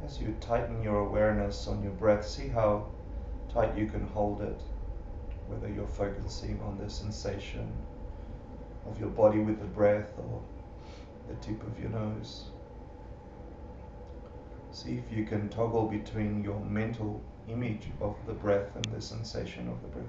As you tighten your awareness on your breath, see how tight you can hold it, whether you're focusing on the sensation of your body with the breath or the tip of your nose. See if you can toggle between your mental image of the breath and the sensation of the breath.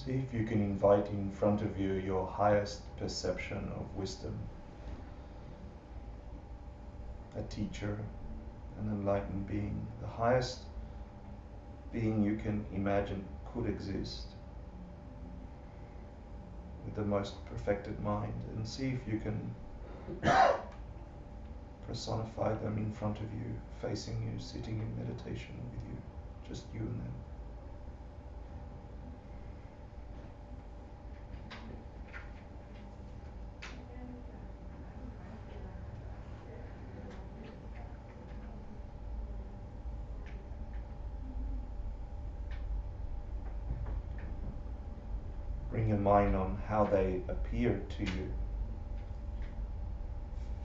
See if you can invite in front of you your highest perception of wisdom, a teacher, an enlightened being, the highest being you can imagine could exist, with the most perfected mind, and see if you can personify them in front of you, facing you, sitting in meditation with you, just you and them. Bring your mind on how they appear to you,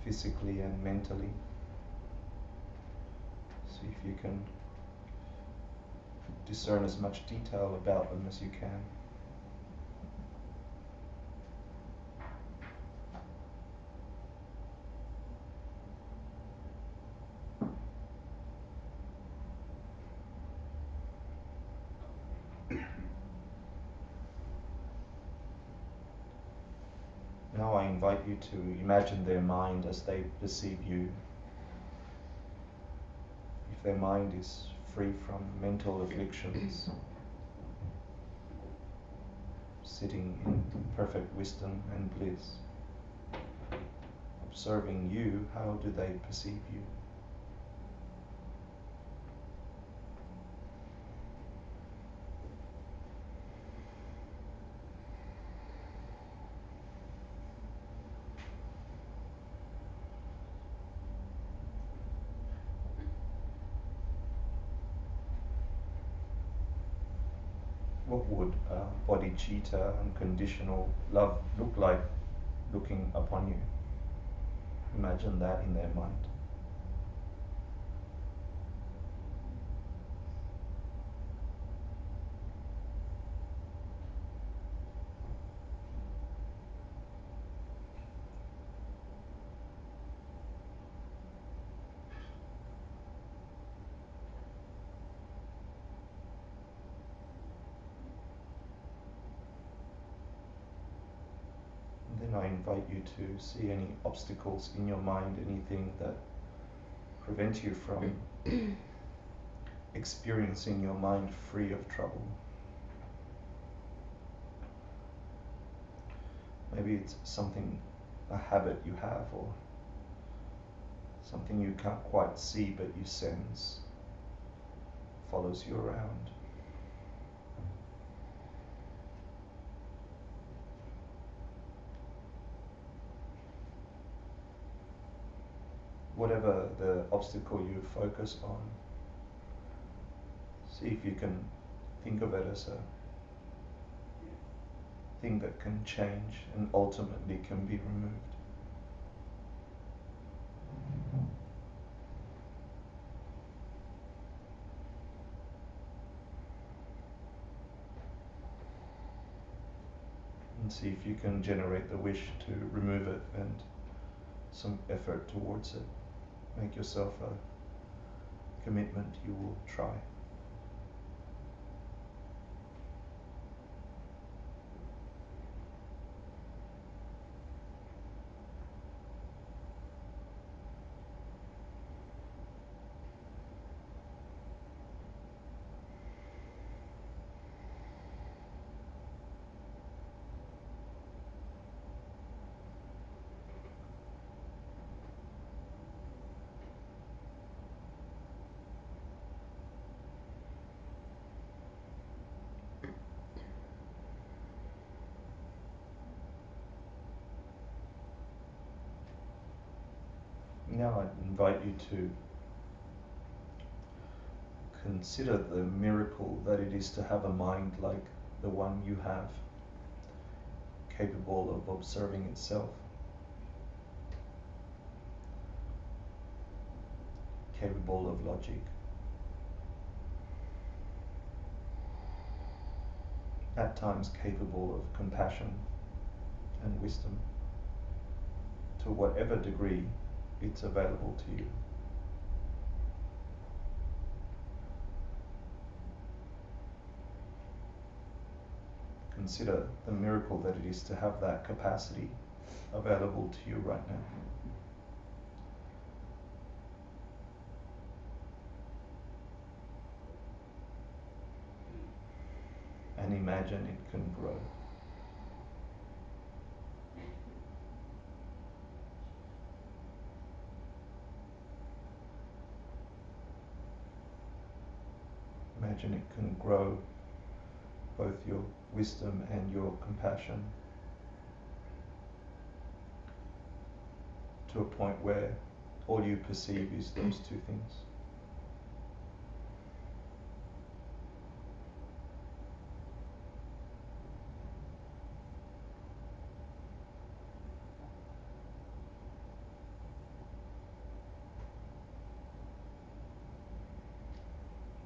physically and mentally. See if you can discern as much detail about them as you can. Now I invite you to imagine their mind as they perceive you. If their mind is free from mental afflictions, sitting in perfect wisdom and bliss, observing you, how do they perceive you? What would bodhicitta and conditional love look like looking upon you? Imagine that in their mind. Then I invite you to see any obstacles in your mind, anything that prevents you from experiencing your mind free of trouble. Maybe it's something, a habit you have, or something you can't quite see but you sense follows you around. Whatever the obstacle you focus on, see if you can think of it as a thing that can change and ultimately can be removed. see if you can generate the wish to remove it and some effort towards it. Make yourself a commitment you will try. Now I invite you to consider the miracle that it is to have a mind like the one you have, capable of observing itself, capable of logic, at times capable of compassion and wisdom, to whatever degree it's available to you. Consider the miracle that it is to have that capacity available to you right now. And imagine it can grow. Imagine it can grow both your wisdom and your compassion to a point where all you perceive is those two things.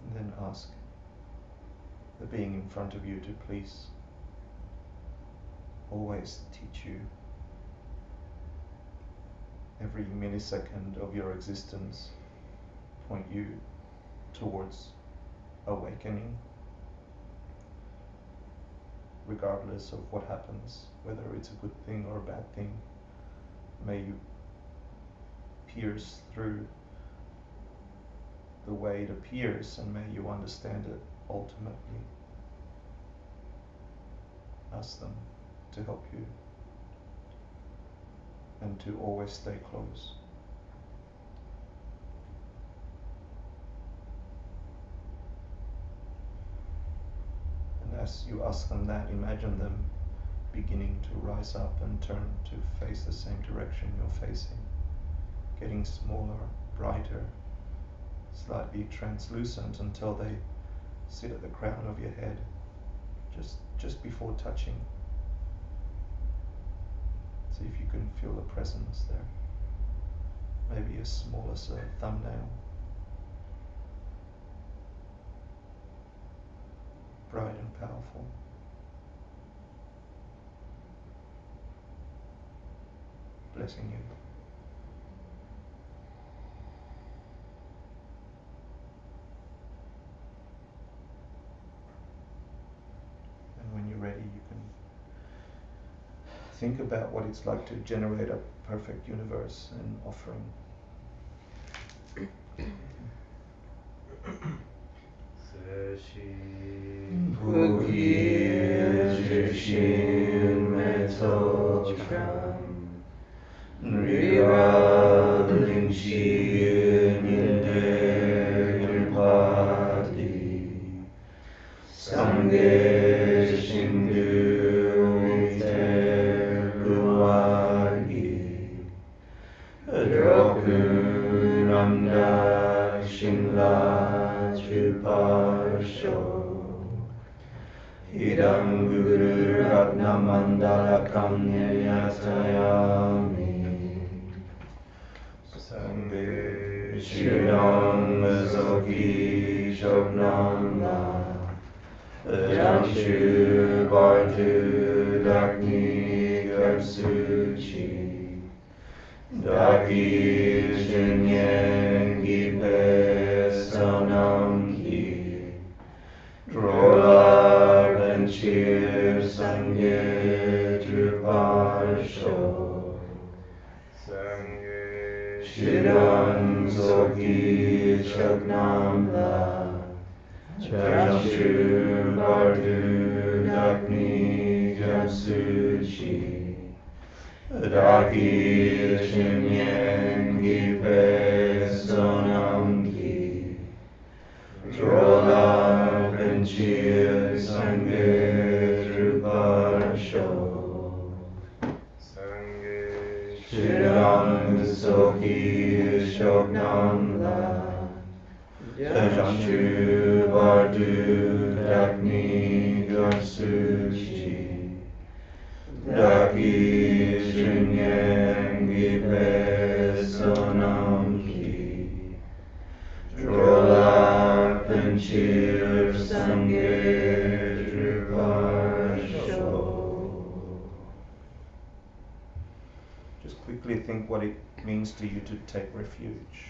And then ask the being in front of you to please always teach you every millisecond of your existence, point you towards awakening, regardless of what happens, whether it's a good thing or a bad thing. May you pierce through the way it appears, and may you understand it ultimately. Ask them to help you and to always stay close. And as you ask them that, imagine them beginning to rise up and turn to face the same direction you're facing, getting smaller, brighter, slightly translucent until they sit at the crown of your head, just before touching. See if you can feel the presence there. Maybe as small as a thumbnail. Bright and powerful. Blessing you. And when you're ready, you can think about what it's like to generate a perfect universe and offering. Idam Guru Ratna Mandala Kamnyayatayami Sanghe Shridam Zoki Shognanga Janshu Bardu Dakni Gyatsuchi Daki Jinyen Gipe Sanamki Drola Benchir Sangye Druparsho Shiran Zoki Chagnamla Jamshu Bardu Dakni Gyatsuchi Daki Chinyen Gipe Sonamki Drola Benchir Sangye Druparsho Shiram Soki Shognamla Jamshu Bardu Dakni Gyatsuchi Daki Shinyen Gipe Sonamki Drola Penchir Sangye Druparsho. Just quickly think what it means to you to take refuge.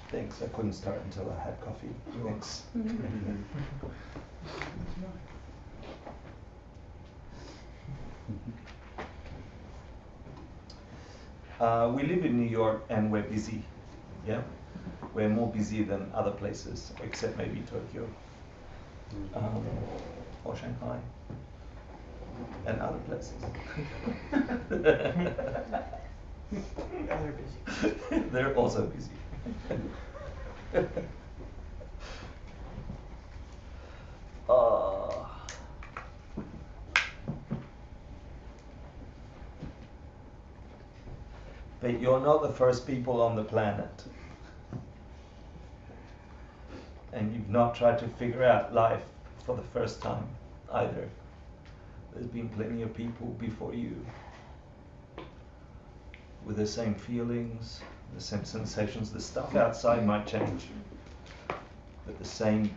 Thanks, I couldn't start until I had coffee. Thanks. We live in New York and we're busy, yeah? We're more busy than other places, except maybe Tokyo, or Shanghai, and other places. They're busy. They're also busy. But you're not the first people on the planet. And you've not tried to figure out life for the first time either. There's been plenty of people before you with the same feelings, the same sensations. The stuff outside might change, but the same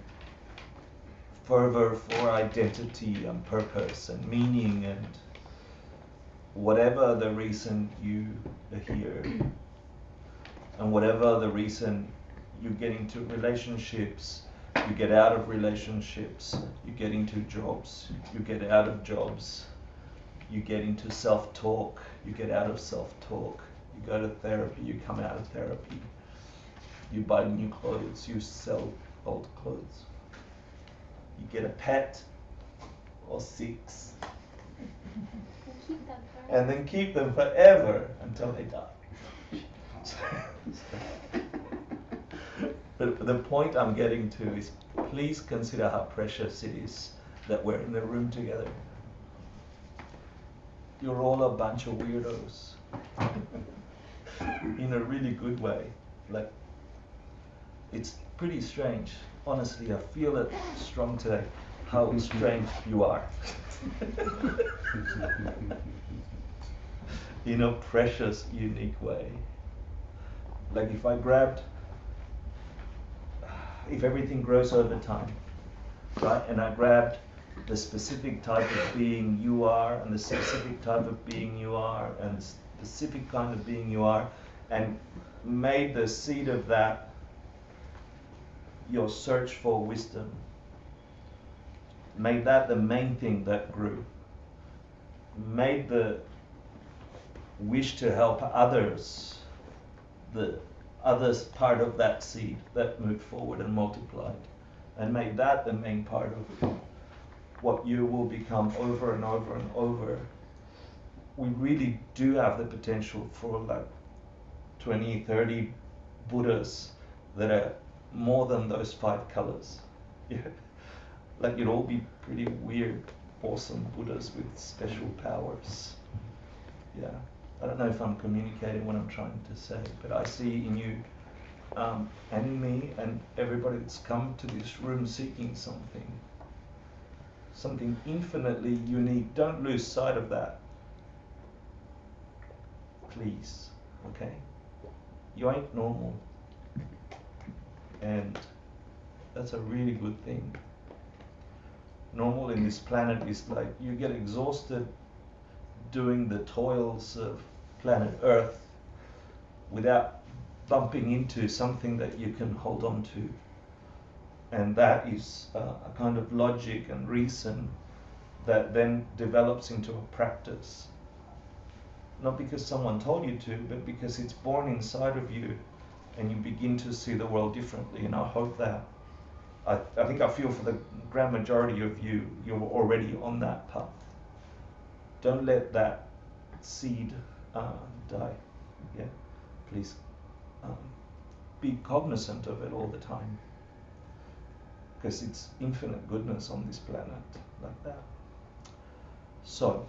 fervor for identity and purpose and meaning and whatever the reason you are here and whatever the reason you get into relationships, you get out of relationships, you get into jobs, you get out of jobs, you get into self-talk, you get out of self-talk, you go to therapy, you come out of therapy, you buy new clothes, you sell old clothes, you get a pet or 6 and then keep them forever until they die. But the point I'm getting to is, please consider how precious it is that we're in the room together. You're all a bunch of weirdos. In a really good way. Like, it's pretty strange. Honestly, I feel it strong today, how strange you are. In a precious, unique way. Like if everything grows over time, right? And I grabbed the specific type of being you are, and the specific type of being you are, and the specific kind of being you are, and made the seed of that your search for wisdom. Made that the main thing that grew. Made the wish to help others the others part of that seed that moved forward and multiplied, and made that the main part of what you will become over and over and over we really do have the potential for like 20, 30 Buddhas that are more than those 5 colors. Yeah. Like you'd all be pretty weird, awesome Buddhas with special powers. Yeah. I don't know if I'm communicating what I'm trying to say, but I see in you and in me and everybody that's come to this room seeking something infinitely unique. Don't lose sight of that. Please, okay? You ain't normal. And that's a really good thing. Normal in this planet is like you get exhausted doing the toils of planet Earth without bumping into something that you can hold on to. And that is a kind of logic and reason that then develops into a practice. Not because someone told you to, but because it's born inside of you and you begin to see the world differently. And I hope that, I think I feel for the grand majority of you, you're already on that path. Don't let that seed die. Yeah, please be cognizant of it all the time, because it's infinite goodness on this planet like that. So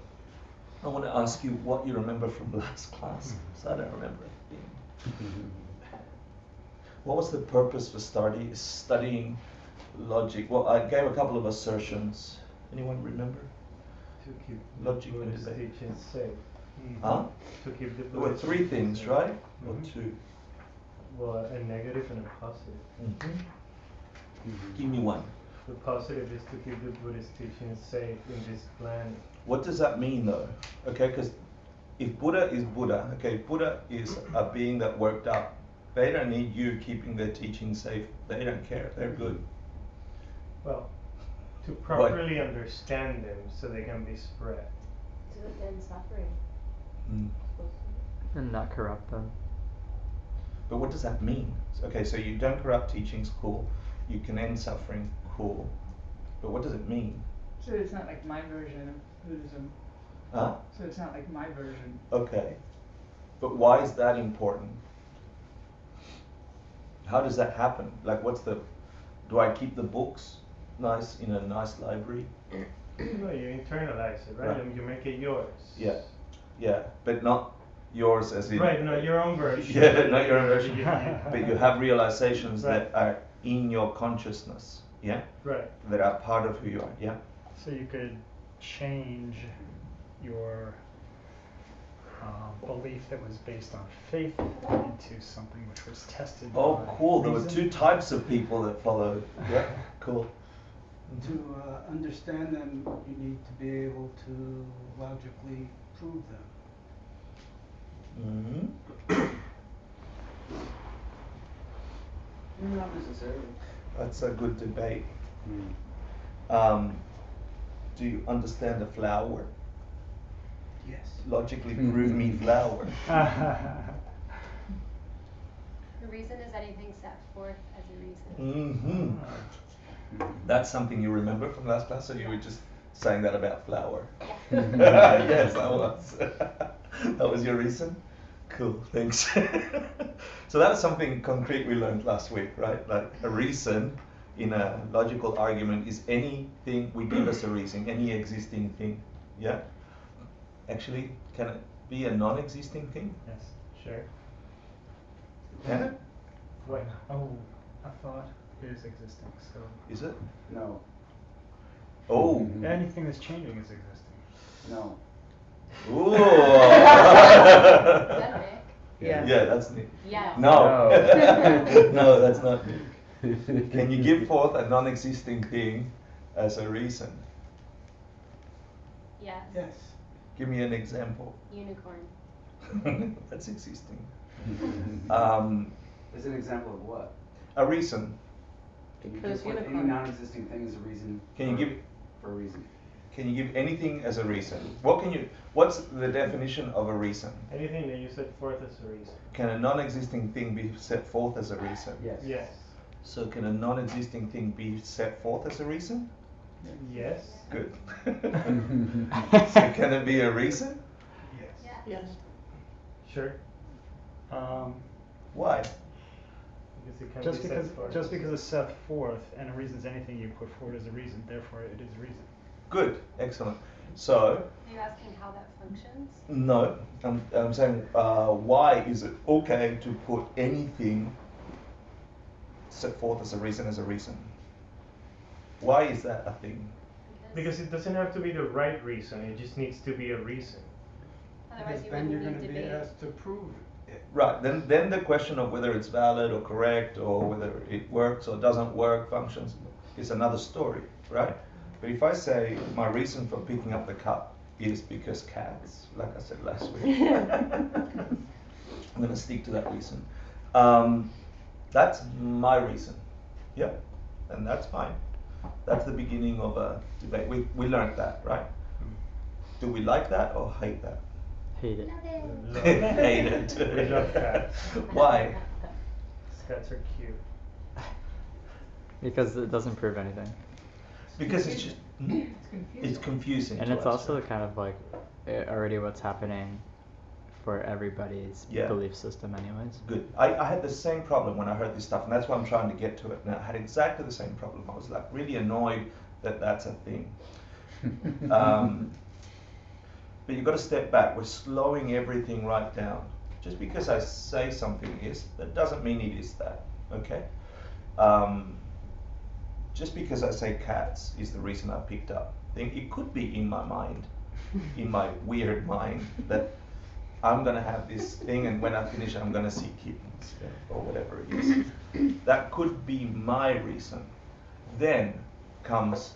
I want to ask you what you remember from last class, because I don't remember it being. What was the purpose for studying logic? Well, I gave a couple of assertions. Anyone remember? To keep Logic the and Buddhist debate. teachings safe. Huh? To keep the There were Buddhist 3 teachings things, safe. right? Or Mhm. 2? Well, a negative and a positive. Give me one. The positive is to keep the Buddhist teachings safe in this planet. What does that mean though? Okay, because if Buddha is Buddha, okay, Buddha is a being that worked up. They don't need you keeping their teaching safe. They don't care. They're good. Well, to properly understand them so they can be spread. To end suffering. Mm. And not corrupt them. But what does that mean? Okay, so you don't corrupt teachings, cool. You can end suffering, cool. But what does it mean? So it's not like my version of Buddhism. Huh? So it's not like my version. Okay. But why is that important? How does that happen? Like do I keep the books nice in a nice library? No, you internalize it, right? Right. And you make it yours. Yeah. Yeah, but not yours as in... Right, not your own version. Yeah, not your own version. Yeah. But you have realizations Right. that are in your consciousness, yeah? Right. That are part of who you are, yeah? So you could change your belief that was based on faith into something which was tested Oh, by cool. There were reason. 2 types of people that followed. Yeah, cool. To understand them, you need to be able to logically prove them. Mm-hmm. Not necessarily. That's a good debate. Mm. Do you understand a flower? Yes. Logically prove me flower. The reason is anything set forth as a reason. Mm-hmm. That's something you remember from last class, or you were just saying that about flower? Yeah. Yes, that was. That was your reason? Cool, thanks. So that's something concrete we learned last week, right? Like a reason in a logical argument is anything, we give us a reason, any existing thing. Yeah? Actually, can it be a non-existing thing? Yes. Sure. Can it? What? Oh, a thought is existing. So Is it? No. Oh. anything that's changing is existing. No. Ooh. Is that Nick? Yeah. Yeah, that's Nick. Yeah. No. No, that's not Nick. Can you give forth a non-existing thing as a reason? Yes. Yes. Give me an example. Unicorn. That's existing. Is an example of what? A reason. Can you Because give forth any unicorn- non-existing thing as a reason? Can you give- for a reason? Can you give anything as a reason? What's the definition of a reason? Anything that you set forth as a reason. Can a non-existing thing be set forth as a reason? Yes. Yes. So can a non-existing thing be set forth as a reason? Yes. Good. So can it be a reason? Yes. Yes. Sure. Why? Because it can Just be because set forth. just because it's set forth and a reason is anything you put forward as a reason, therefore it is a reason. Good, excellent. So, Are you asking how that functions? no, I'm saying why is it okay to put anything set forth as a reason? Why is that a thing? Because it doesn't have to be the right reason, it just needs to be a reason. Otherwise Because you then you're wouldn't gonna need be debate. asked to prove it. Right, then the question of whether it's valid or correct or whether it works or doesn't work, functions, is another story, right? But if I say my reason for picking up the cup is because cats, like I said last week, I'm gonna stick to that reason. That's my reason, yeah, and that's fine. That's the beginning of a debate. We learned that, right? Do we like that or hate that? Hate it. Love. Hate it. We love cats. Why? Cats are cute. Because it doesn't prove anything. Because it's just it's confusing. And to it's us, also right? kind of like already what's happening for everybody's Yeah. belief system anyways. Good. I had the same problem when I heard this stuff, and that's why I'm trying to get to it. And I had exactly the same problem. I was like really annoyed that that's a thing. But you've got to step back. We're slowing everything right down. Just because I say something is, that doesn't mean it is that. Okay. Just because I say cats is the reason I picked up. Then it could be in my mind, in my weird mind, that I'm gonna have this thing, and when I finish, I'm gonna see kittens, or whatever it is. That could be my reason. Then comes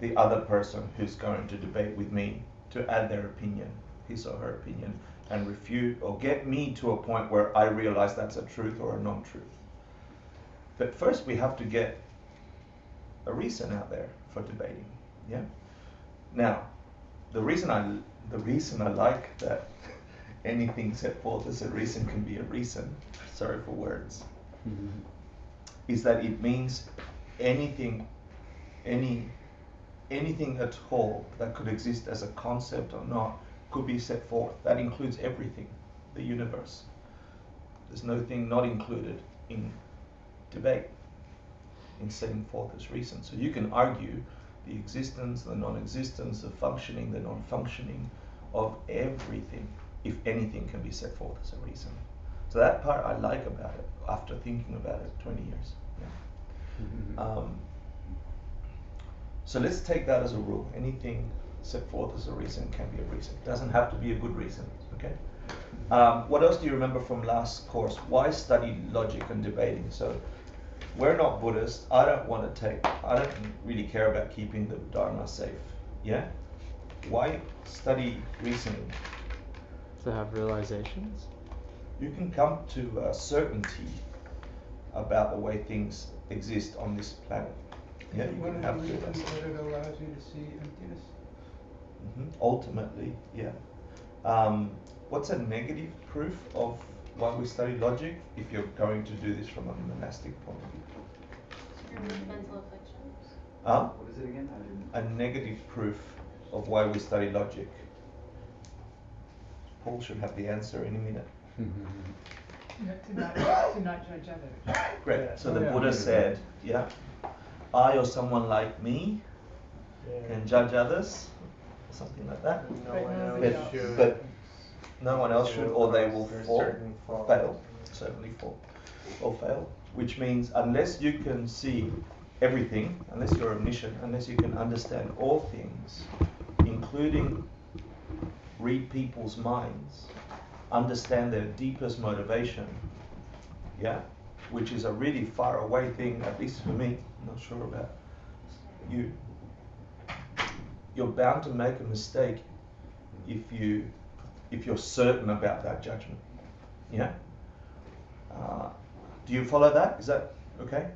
the other person who's going to debate with me to add their opinion, his or her opinion, and refute or get me to a point where I realize that's a truth or a non-truth. But first, we have to get a reason out there for debating. Yeah. Now, the reason I like that anything set forth as a reason can be a reason. Sorry for words. Is that it means anything at all that could exist as a concept or not could be set forth. That includes everything, the universe. There's no thing not included in debate, in setting forth as reason. So you can argue the existence, the non-existence, the functioning, the non-functioning of everything, if anything can be set forth as a reason. So that part I like about it, after thinking about it 20 years. Yeah. So let's take that as a rule. Anything set forth as a reason can be a reason. It doesn't have to be a good reason, okay? What else do you remember from last course? Why study logic and debating? So we're not Buddhists. I don't really care about keeping the Dharma safe, yeah? Why study reasoning? To have realizations. You can come to certainty about the way things exist on this planet. Yeah, you One can of have the reasons to. that it allows you to see emptiness. Ultimately, yeah. What's a negative proof of why we study logic if you're going to do this from a monastic point of view? Mental afflictions. What is it again? I didn't. A negative proof of why we study logic. Paul should have the answer any minute. To not judge others. Great. Yeah. So the Yeah. Buddha said, yeah, I or someone like me Yeah. can judge others, something like that. No But one nobody else else. should. But no one else should, or they will There's fall, certain faults. fail, certainly fall, or fail. Which means unless you can see everything, unless you're omniscient, unless you can understand all things, including read people's minds, understand their deepest motivation, yeah, which is a really far away thing, at least for me, I'm not sure about you. You're bound to make a mistake if you're certain about that judgment. Yeah? Do you follow that? Is that okay?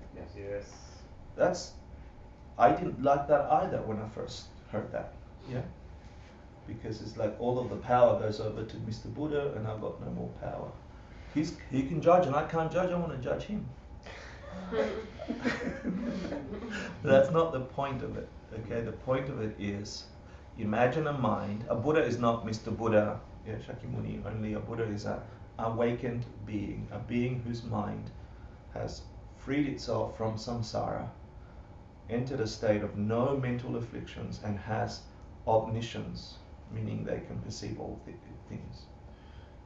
Yes. I didn't like that either when I first heard that. Yeah? Because it's like all of the power goes over to Mr. Buddha and I've got no more power. He can judge and I can't judge, I want to judge him. That's not the point of it. Okay, the point of it is, imagine a mind. A Buddha is not Mr. Buddha yeah, Shakyamuni, only a Buddha is a awakened being, a being whose mind has freed itself from samsara, entered a state of no mental afflictions, and has omniscience, meaning they can perceive all things.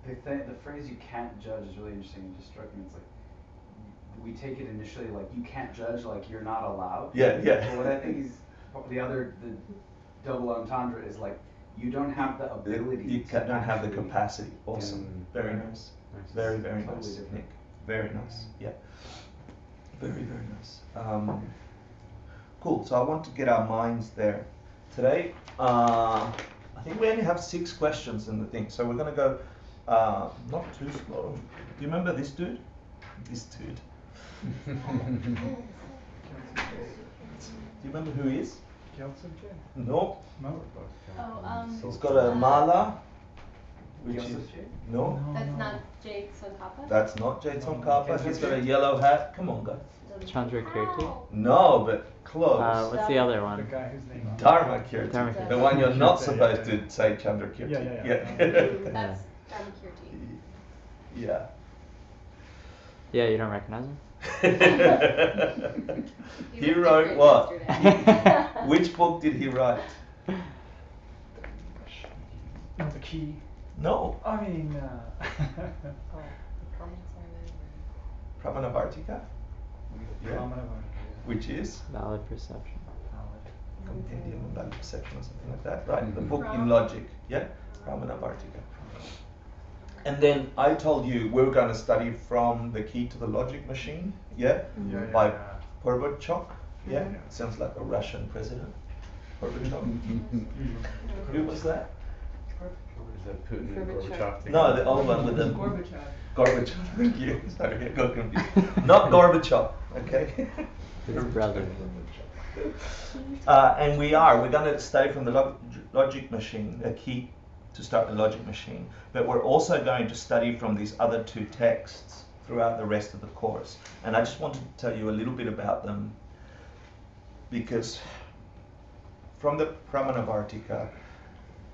The phrase "you can't judge" is really interesting. It just struck me. It's like we take it initially like you can't judge, like you're not allowed. Yeah, yeah. But what I think is the double entendre is like you don't have the ability. You to don't have the actually- capacity. Awesome. Very nice. Very, very Totally nice, different. Nick. Very nice. Yeah. Very, very nice. Cool. So I want to get our minds there. Today, I think we only have 6 questions in the thing. So we're going to go not too slow. Do you remember this dude? This dude. Do you remember who he is? No. He's got a mala. Which is no. That's not Jade Tsongkhapa? That's not Jade Tsongkhapa. He's got a yellow hat. Come on, guys. Chandrakirti? No, but close. What's the other one? The guy whose name Dharma Kirti. Dharma Kirti. The one you're not Yeah, supposed yeah. to say Chandrakirti. Yeah. That's Dharmakirti. Yeah. Yeah, you don't recognize him? He looked wrote different what? yesterday. Which book did he write? No, the key. No. I mean, Pramanavartika, Yeah. Pramanavartika. which is Valid perception. Compendium of Valid Perception or something like that, right? The book in logic, yeah? Pramanavartika. And then I told you we were going to study from The Key to the Logic Machine, yeah? By Gorbachev, yeah? Sounds like a Russian president. Gorbachev. Who was that? Is that Putin and Gorbachev? No, the old one with the Gorbachev. Gorbachev. Thank you. Sorry, I got confused. Not Gorbachev, okay? His brother. And we're going to study from the logic machine, the key to start the logic machine. But we're also going to study from these other 2 texts throughout the rest of the course. And I just wanted to tell you a little bit about them because from the Pramanavartika,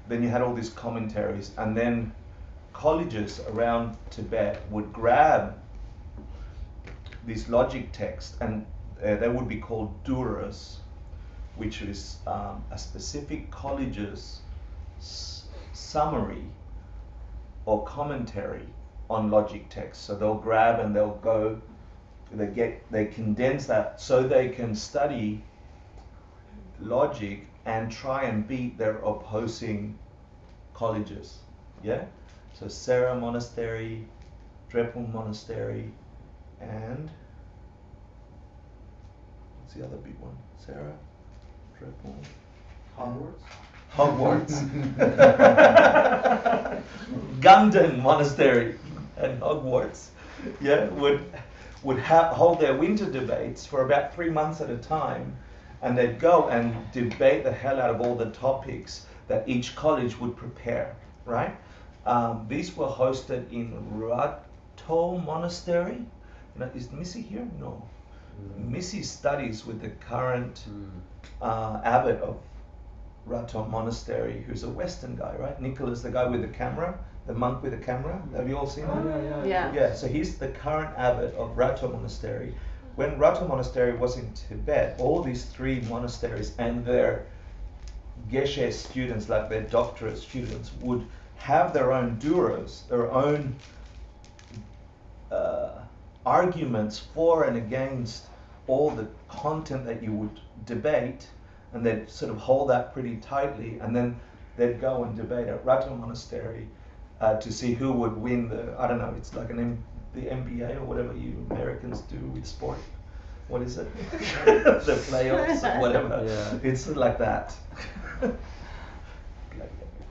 then you had all these commentaries, and then colleges around Tibet would grab these logic texts, and they would be called duras, which is a specific college's summary or commentary on logic texts. So they'll grab and they'll go, they condense that so they can study logic and try and beat their opposing colleges. Yeah? So Sera Monastery, Drepung Monastery, and what's the other big one? Sera, Drepung, Hogwarts. Gundan Monastery and Hogwarts, yeah, would hold their winter debates for about 3 months at a time, and they'd go and debate the hell out of all the topics that each college would prepare, right? These were hosted in Rato Monastery. Is Missy here? No. Missy studies with the current abbot of Rato Monastery, who's a Western guy, right? Nicholas, the guy with the camera, the monk with the camera. Have you all seen that? Yeah. Yeah, so he's the current abbot of Rato Monastery. When Rato Monastery was in Tibet, all these 3 monasteries and their Geshe students, like their doctorate students, would have their own duras, their own arguments for and against all the content that you would debate, and they'd sort of hold that pretty tightly, and then they'd go and debate at Rato Monastery to see who would win the, I don't know, it's like the NBA or whatever you Americans do with sport. What is it? The playoffs or whatever. Yeah. It's like that. What do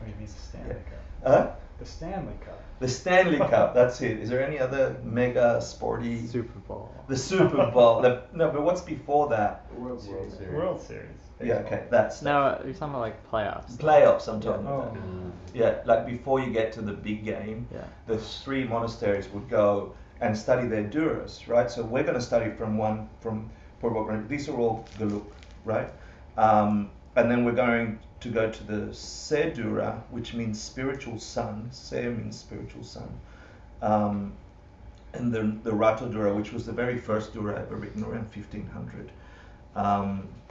you mean the Stanley Cup? Huh? The Stanley Cup. The Stanley Cup, that's it. Is there any other mega sporty? Super Bowl. The Super Bowl. No, but what's before that? World Series. World Series. Yeah, okay, that's No, you're talking about like playoffs. playoffs I'm talking Oh. about. Yeah, like before you get to the big game, Yeah. the 3 monasteries would go and study their duras, right? So we're going to study from these are all Geluk, right? and then we're going to go to the Se Dura, which means spiritual sun. Se means spiritual sun. And then the Rato Dura, which was the very first Dura ever written around 1500.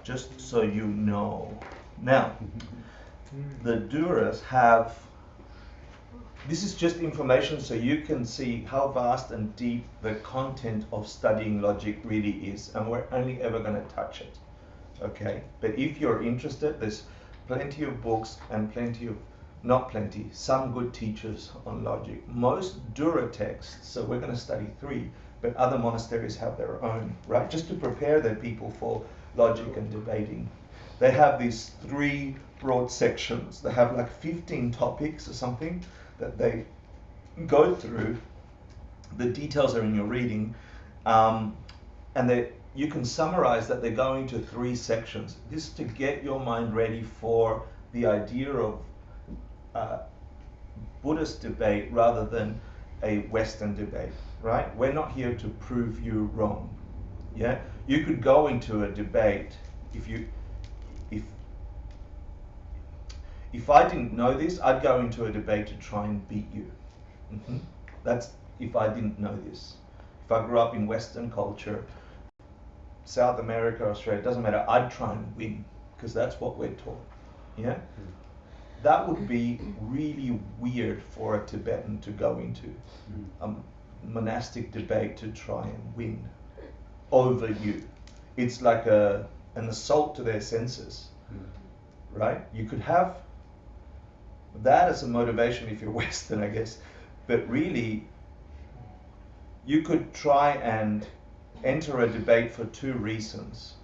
Just so you know. Now, the Duras have, this is just information so you can see how vast and deep the content of studying logic really is, and we're only ever going to touch it. Okay, but if you're interested, there's plenty of books and some good teachers on logic. Most Dura texts, so we're going to study 3, but other monasteries have their own, right? Just to prepare their people for logic and debating. They have these 3 broad sections. They have like 15 topics or something that they go through. The details are in your reading, and you can summarize that they're going to 3 sections. This is to get your mind ready for the idea of Buddhist debate rather than a Western debate, right? We're not here to prove you wrong. Yeah, you could go into a debate if I didn't know this, I'd go into a debate to try and beat you. That's if I didn't know this. If I grew up in Western culture, South America, Australia, it doesn't matter, I'd try and win because that's what we're taught. Yeah? That would be really weird for a Tibetan to go into a monastic debate to try and win over you. It's like an assault to their senses, right? You could have that as a motivation if you're Western, I guess, but really you could try and enter a debate for 2 reasons.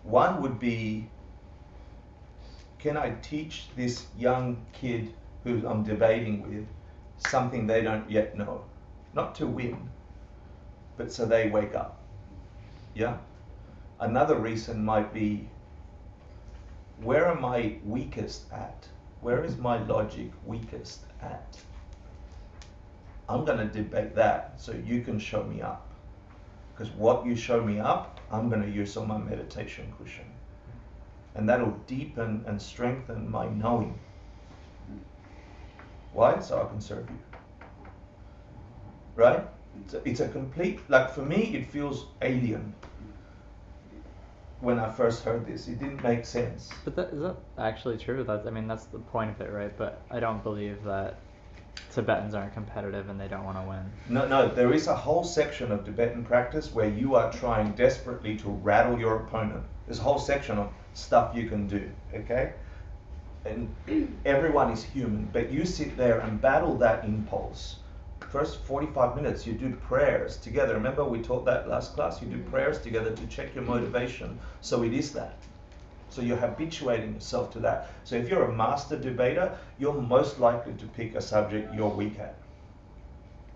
One would be, can I teach this young kid who I'm debating with something they don't yet know? Not to win, but so they wake up. Yeah? Another reason might be, where am I weakest at? Where is my logic weakest at? I'm going to debate that so you can show me up. Because what you show me up, I'm going to use on my meditation cushion. And that'll deepen and strengthen my knowing. Why? So I can serve you. Right? It's a complete, like for me, it feels alien. When I first heard this, it didn't make sense. But is that actually true? That's the point of it, right? But I don't believe that Tibetans aren't competitive and they don't want to win. No, there is a whole section of Tibetan practice where you are trying desperately to rattle your opponent. There's a whole section of stuff you can do, okay? And everyone is human, but you sit there and battle that impulse. First 45 minutes you do prayers together. Remember we taught that last class? You do prayers together to check your motivation. So it is that. So you're habituating yourself to that. So if you're a master debater, you're most likely to pick a subject you're weak at.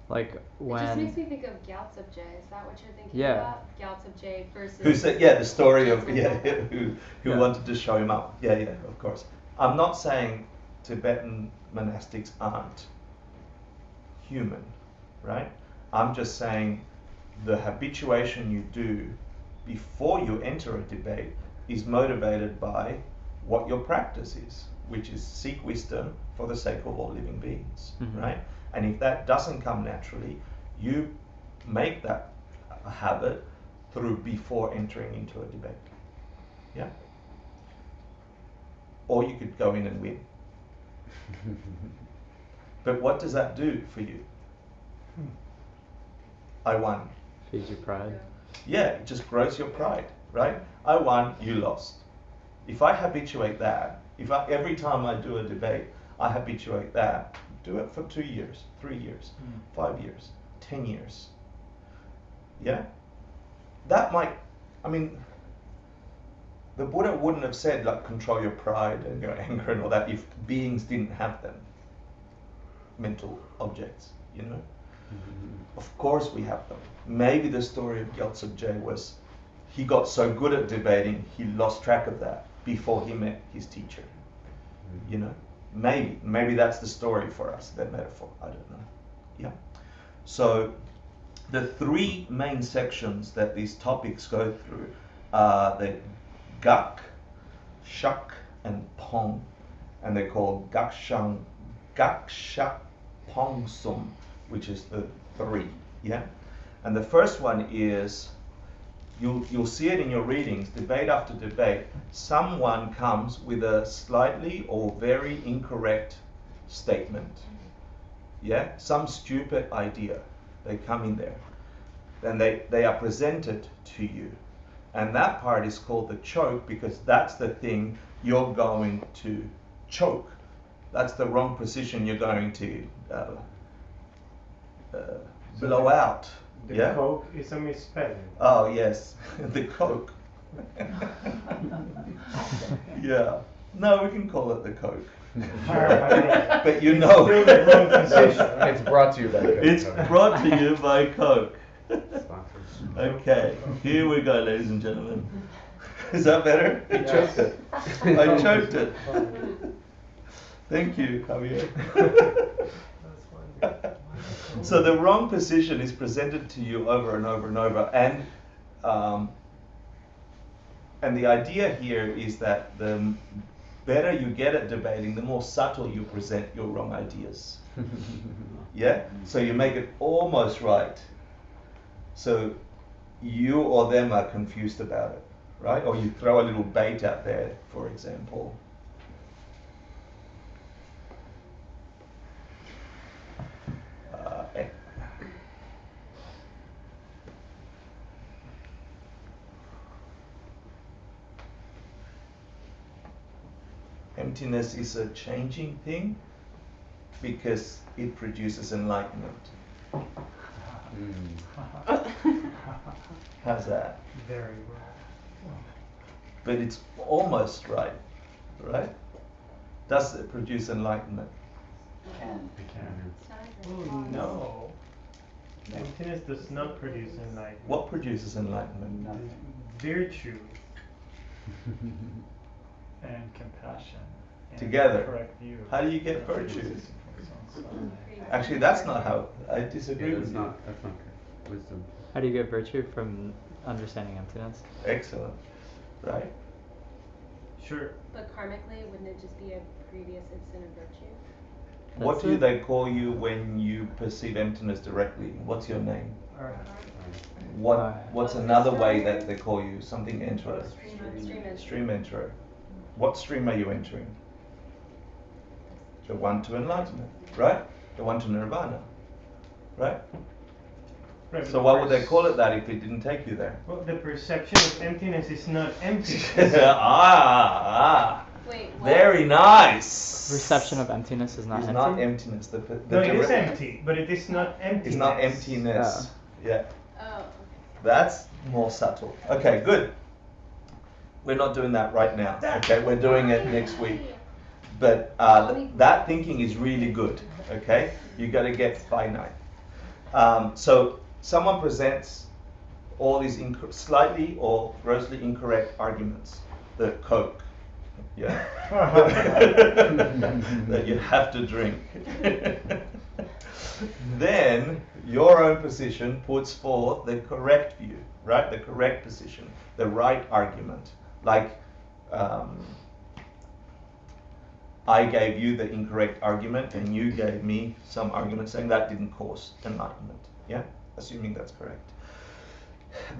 Like when... It just makes me think of Gyaltsab Je. Is that what you're thinking about? Gyaltsab Je versus... Who said, the story of, who wanted to show him up. Yeah, of course. I'm not saying Tibetan monastics aren't human, right? I'm just saying the habituation you do before you enter a debate is motivated by what your practice is, which is seek wisdom for the sake of all living beings, right? And if that doesn't come naturally, you make that a habit through before entering into a debate. Yeah? Or you could go in and win. But what does that do for you? I won. Feeds your pride. Yeah, it just grows your pride, right? I won, you lost. If I habituate that, every time I do a debate, I habituate that, do it for 2 years, 3 years, 5 years, 10 years. Yeah? That might, the Buddha wouldn't have said like control your pride and your anger and all that if beings didn't have them. Mental objects, you know? Of course we have them. Maybe the story of Gyaltsab Je was he got so good at debating he lost track of that before he met his teacher. You know? Maybe that's the story for us, that metaphor. I don't know. Yeah. So the 3 main sections that these topics go through are the Gak, shak, and pong, and they're called gaksha pongsum, which is the 3. Yeah, and the first one is you'll see it in your readings, debate after debate. Someone comes with a slightly or very incorrect statement. Yeah, some stupid idea. They come in there, then they are presented to you, and that part is called the choke, because that's the thing you're going to choke. That's the wrong position you're going to blow out. The Yeah? Coke is a misspelling. Oh yes, the Coke. Yeah. No, we can call it the Coke. Sure. But you It's know, still the wrong position. It's brought to you by Coke. it's brought to you by Coke. Sponsors. Okay, here we go, ladies and gentlemen. Is that better? You Yes. choked it. I choked it. Thank you, Javier. That's wonderful. So the wrong position is presented to you over and over and over, and the idea here is that the better you get at debating, the more subtle you present your wrong ideas. Yeah? So you make it almost right, so you or them are confused about it, right? Or you throw a little bait out there, for example. Emptiness is a changing thing because it produces enlightenment. How's that? Very well. But it's almost right, right? Does it produce enlightenment? Can. Oh no. Emptiness does not produce enlightenment. What produces enlightenment? Nothing. Virtue. And compassion. And Together. correct view. How do you get virtue? Existing from its own side. Actually, that's not how. I disagree with you. That's not good. Wisdom. How do you get virtue from understanding emptiness? Excellent, right? Sure. But karmically, wouldn't it just be a previous instant of virtue? What That's do it. they call you when you perceive emptiness directly? What's your name? Alright. What's another way that they call you? Something enterer. Stream Stream enterer. What stream are you entering? The one to enlightenment, right? The one to nirvana, right? Right, So but why would they call it that if it didn't take you there? Well, the perception of emptiness is not emptiness. Wait, what? Very nice. Reception of emptiness is not It's empty. not emptiness. The No, it is direct- empty, but it is not emptiness. It's not emptiness. Yeah, Oh, okay. that's more subtle. Okay, good. We're not doing that right now. Okay, we're doing it next week. But that thinking is really good. Okay, you got to get finite. So someone presents all these slightly or grossly incorrect arguments. The Coke, yeah, that you have to drink. Then your own position puts forth the correct view, right? The correct position, the right argument. Like, I gave you the incorrect argument and you gave me some argument saying that didn't cause enlightenment. Yeah? Assuming that's correct.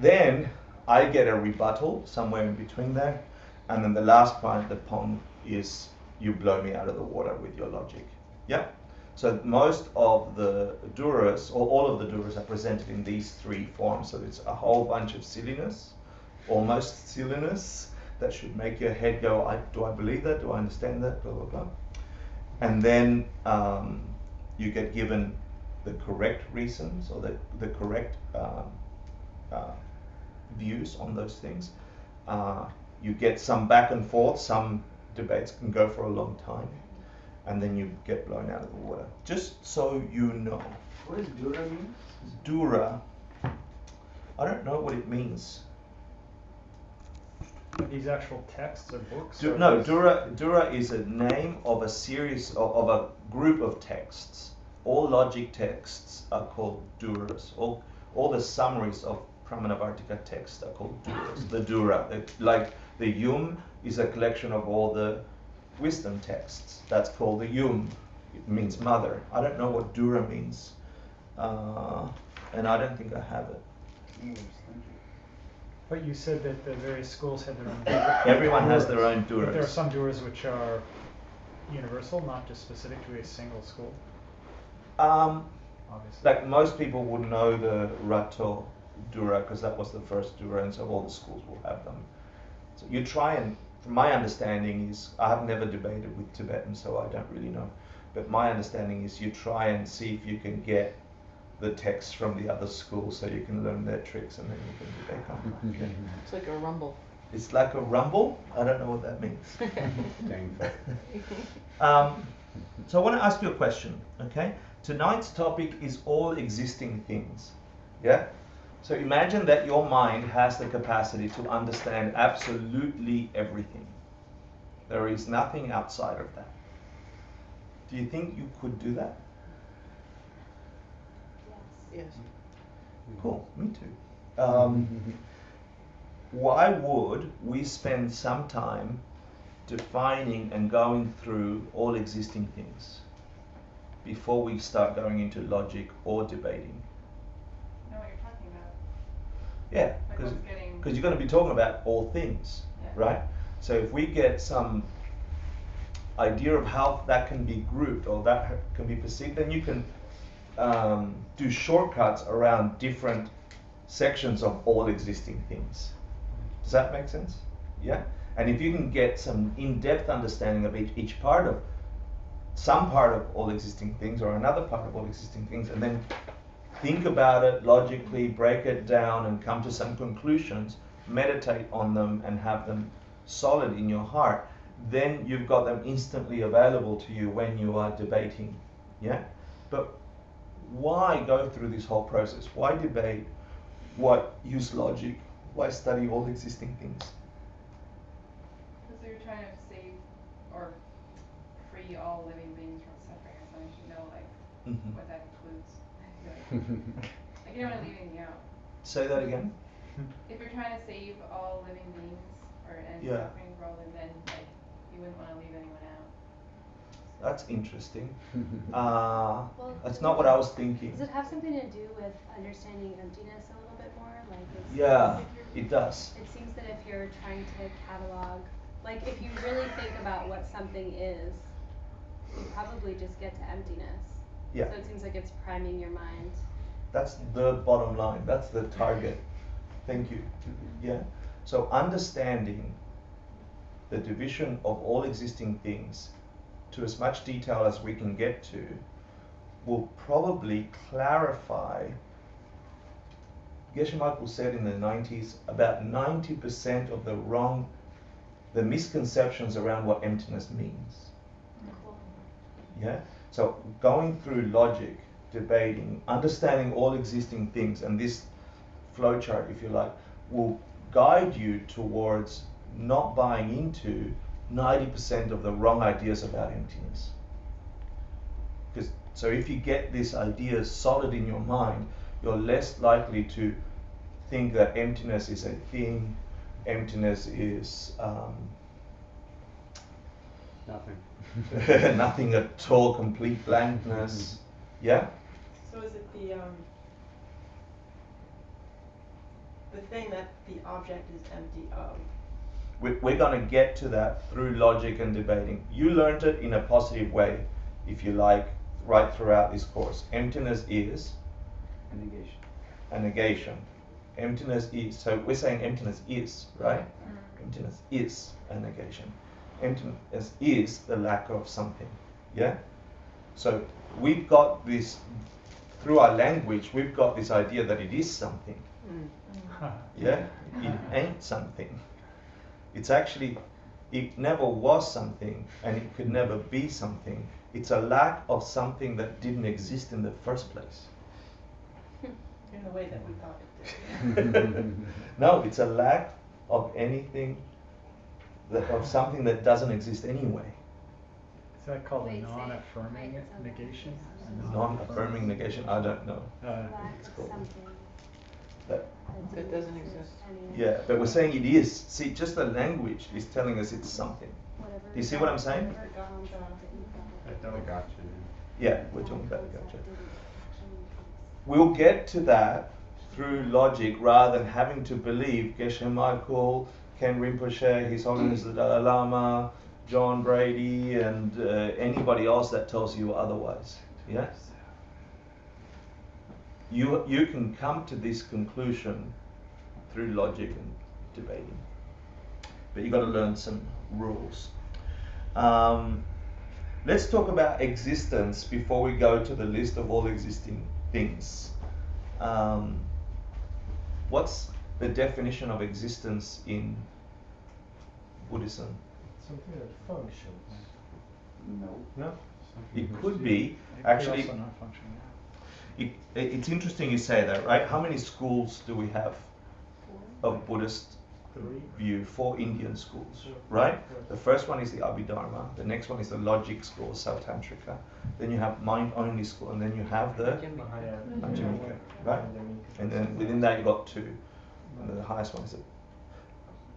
Then I get a rebuttal somewhere in between there. And then the last part of the poem is you blow me out of the water with your logic. Yeah? So most of the duras, or all of the duras, are presented in these 3 forms. So it's a whole bunch of silliness, almost silliness, that should make your head go, do I believe that? Do I understand that? Blah, blah, blah. And then you get given the correct reasons or the correct views on those things. You get some back and forth. Some debates can go for a long time. And then you get blown out of the water. Just so you know. What does Dura mean? Dura, I don't know what it means. Are these actual texts or books? No, Dura is a name of a series of a group of texts. All logic texts are called Duras. All the summaries of Pramanavartika texts are called duras. The dura, like the yum is a collection of all the wisdom texts. That's called the yum. It means mother. I don't know what dura means, and I don't think I have it. But you said that the various schools had their own. Everyone has their own But there are duras. some duras which are universal, not just specific to a single school, obviously. Like most people would know the Rato dura because that was the first dura, and so all the schools will have them. So you try and, from my understanding is, I have never debated with Tibetan, so I don't really know. But my understanding is you try and see if you can get the texts from the other schools so you can learn their tricks and then you can debate on them. It's like a rumble. It's like a rumble? I don't know what that means. Dang. So I want to ask you a question, okay? Tonight's topic is all existing things, yeah? So imagine that your mind has the capacity to understand absolutely everything. There is nothing outside of that. Do you think you could do that? Yes. Cool, me too. Why would we spend some time defining and going through all existing things before we start going into logic or debating? I know what you're talking about. Yeah, Like what's getting. because you're going to be talking about all things, Yeah. right? So if we get some idea of how that can be grouped or that can be perceived, then you can do shortcuts around different sections of all existing things. Does that make sense? Yeah? And if you can get some in-depth understanding of each part of, some part of all existing things or another part of all existing things, and then think about it logically, break it down and come to some conclusions, meditate on them and have them solid in your heart, then you've got them instantly available to you when you are debating. Yeah? But why go through this whole process? Why debate? Why use logic? Why study all existing things? Because you're trying to save or free all living beings from suffering or something. You should know like Mhm. what that includes. Like you don't want to leave anything out. Say that again? If you're trying to save all living beings or end Yeah. suffering for all of them, then like you wouldn't want to leave anyone out. That's interesting. Well, That's not what I was thinking. Does it have something to do with understanding emptiness a little bit more? Like, Yeah, it does. it seems that if you're trying to catalog, like if you really think about what something is, you probably just get to emptiness. Yeah. So it seems like it's priming your mind. That's the bottom line. That's the target. Thank you. Yeah. So understanding the division of all existing things to as much detail as we can get to will probably clarify. Geshe Michael said in the 90s, about 90% of the misconceptions around what emptiness means. Cool. Yeah? So going through logic, debating, understanding all existing things, and this flowchart, if you like, will guide you towards not buying into 90% of the wrong ideas about emptiness. So if you get this idea solid in your mind, you're less likely to think that emptiness is a thing, emptiness is Nothing. nothing at all, complete blankness. Yeah? So is it the thing that the object is empty of? We're going to get to that through logic and debating. You learned it in a positive way, if you like, right throughout this course. Emptiness is A negation. a negation. Emptiness is, so we're saying emptiness is, right? Emptiness is a negation. Emptiness is the lack of something. Yeah? So we've got this, through our language, we've got this idea that it is something. Yeah? It ain't something. It's actually, it never was something and it could never be something. It's a lack of something that didn't exist in the first place. In the way that we thought it did. No, it's a lack of anything, of something that doesn't exist anyway. Is that called a Wait, say- non-affirming wait, so- negation? A Non-affirming negation, I don't know. Lack It's of called. something. that That doesn't exist. yeah, but we're saying it is. See, just the language is telling us it's something. Do you see what I'm saying? I don't. I got you. Yeah, we're talking about the gotcha. We'll get to that through logic rather than having to believe Geshe Michael, Ken Rinpoche, His Holiness the Dalai Lama, John Brady, and anybody else that tells you otherwise. Yeah? You can come to this conclusion through logic and debating. But you've got to learn some rules. Let's talk about existence before we go to the list of all existing things. What's the definition of existence in Buddhism? Something that functions. No. No? It could be, It could actually, also not function, yeah. it's interesting you say that, right? How many schools do we have of Buddhist 3. view? 4 Indian schools, Yeah. right? Yes. The first one is the Abhidharma, the next one is the Logic school, Sautantrika, then you have Mind-only school, and then you have the Mahayana. Majjhimika, right? And then within that you got 2, and the highest one is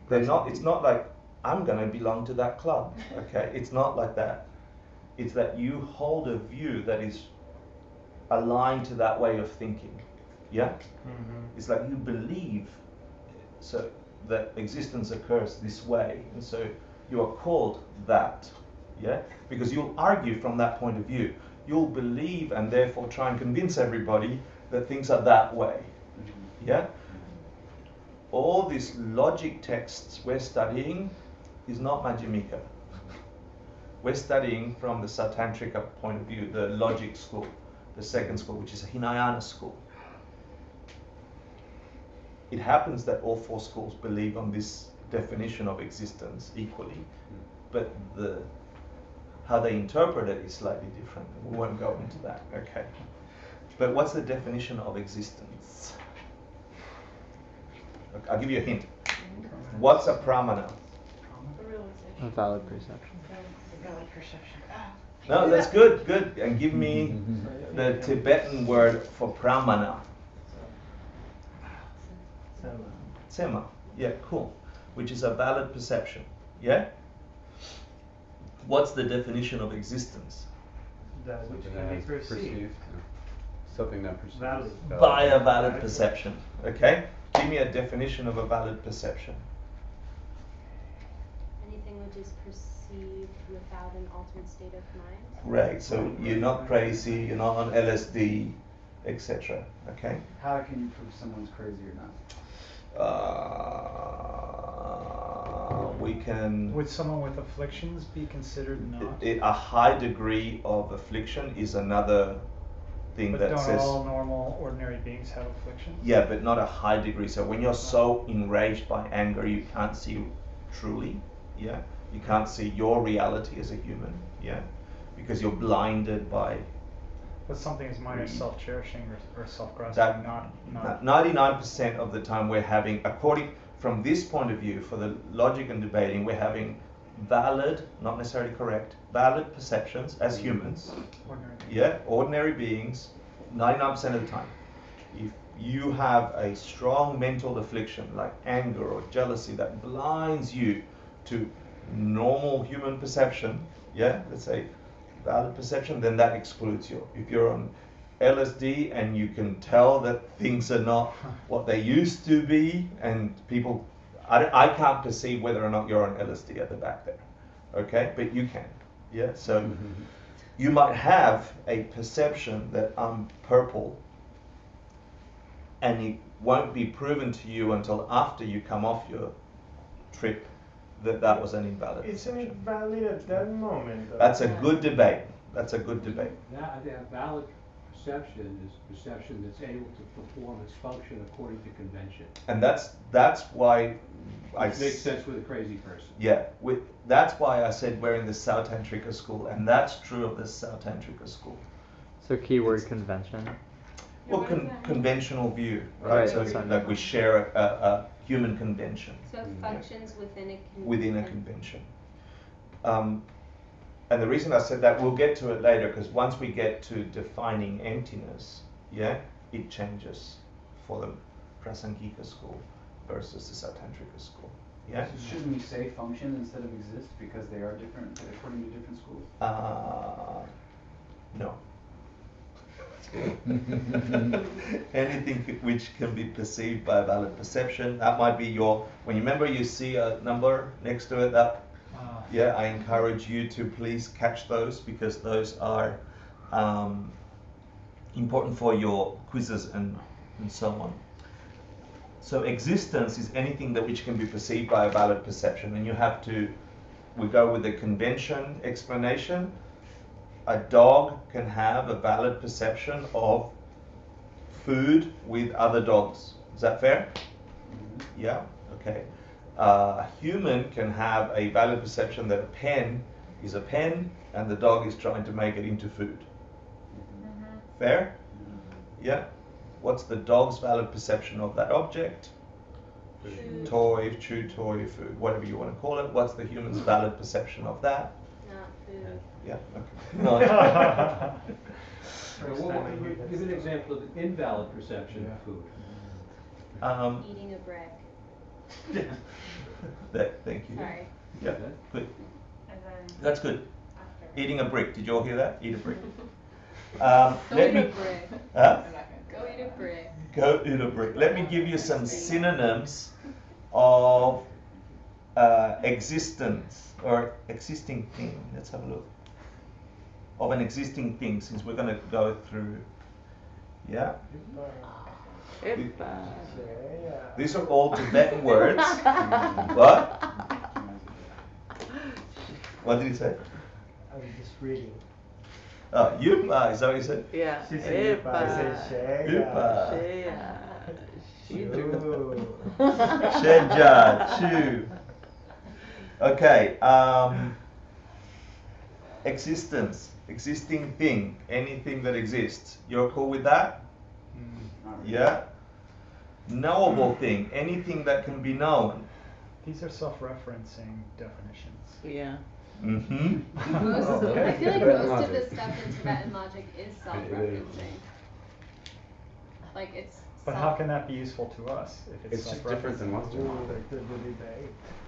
they're not. It's not like I'm going to belong to that club. Okay, it's not like that. It's that you hold a view that is aligned to that way of thinking. Yeah, Mm-hmm. it's like you believe so that existence occurs this way, and so you are called that. Yeah, because you'll argue from that point of view. You'll believe and therefore try and convince everybody that things are that way. Yeah? All these logic texts we're studying is not Majjhimika. We're studying from the Sautantrika point of view, the logic school, the second school, which is a Hinayana school. It happens that all 4 schools believe on this definition of existence equally, but how they interpret it is slightly different. We won't go into that, okay? But what's the definition of existence? I'll give you a hint. What's a pramana? The realization. A valid perception. Valid perception. No, that's good, good. And give me the Tibetan word for pramana. Sema. Yeah, cool. Which is a valid perception. Yeah? What's the definition of existence? That which Something can be that is perceived. yeah. Something that perceives. Valid. By a valid perception. Okay? Give me a definition of a valid perception. Anything which is perceived without an altered state of mind. Right, so you're not crazy, you're not on LSD, etc. Okay? How can you prove someone's crazy or not? We can. Would someone with afflictions be considered not? A high degree of affliction is another thing But that don't says. all normal, ordinary beings have afflictions? Yeah, but not a high degree. So when you're so enraged by anger, you can't see truly. Yeah, you can't see your reality as a human. Yeah, because you're blinded by. But something as minor as self-cherishing or self-grasping, That not 99% of the time we're having, according from this point of view, for the logic and debating, we're having valid, not necessarily correct, valid perceptions as humans. ordinary. Yeah, ordinary beings, 99% of the time. If you have a strong mental affliction like anger or jealousy that blinds you to normal human perception, yeah, let's say valid perception, then that excludes you. If you're on LSD and you can tell that things are not what they used to be, and people, I can't perceive whether or not you're on LSD at the back there, okay? But you can, yeah? So you might have a perception that I'm purple, and it won't be proven to you until after you come off your trip that was an invalid Isn't perception. it valid at that moment? Though? That's a good debate. That's a good debate. That valid perception is perception that's able to perform its function according to convention. And that's why Which makes sense with a crazy person. Yeah, that's why I said we're in the Sautantrika school, and that's true of the Sautantrika school. So keyword convention. Well, conventional view, right? Right, So that's what I like meant. we share a human convention. So it functions within a convention. Within a convention. And the reason I said that, we'll get to it later, because once we get to defining emptiness, yeah, it changes for them. Prasangika school versus the Sautrantika school. Yeah? So shouldn't we say function instead of exist because they are different according to different schools? No. Anything which can be perceived by a valid perception, that might be your, when you remember you see a number next to it, that, yeah, I encourage you to please catch those because those are important for your quizzes and so on. So existence is anything that which can be perceived by a valid perception, and you have to, we go with the convention explanation. A dog can have a valid perception of food with other dogs. Is that fair? Mm-hmm. Yeah? Okay. A human can have a valid perception that a pen is a pen and the dog is trying to make it into food. Mm-hmm. Fair? Mm-hmm. Yeah? What's the dog's valid perception of that object? Food. Toy, chew toy, food, whatever you want to call it. What's the human's valid perception of that? Not food. Yeah, okay. No. Give an example of an invalid perception of food. Eating a brick. Thank you. Sorry. Yeah, good. And then That's good. after. Eating a brick. Did you all hear that? Eat a brick. Go Let eat me. a brick. Huh? I'm not gonna do Go that. eat a brick. Go eat a brick. Let me give you some synonyms of existence or existing thing. Let's have a look. Of an existing thing, since we're going to go through. Yeah? These are all Tibetan words. What? What did he say? I was just reading. Oh, Yupa, is that what you said? Yeah. She said Yupa. I said Yupa. Shea. Sheja, Chu. Okay, existence, existing thing, anything that exists. You're cool with that? Yeah? Knowable thing, anything that can be known. These are self-referencing definitions. Yeah. Mm-hmm. I feel like most of the stuff in Tibetan logic is self-referencing. Like it's. But how can that be useful to us if It's just different than Western logic.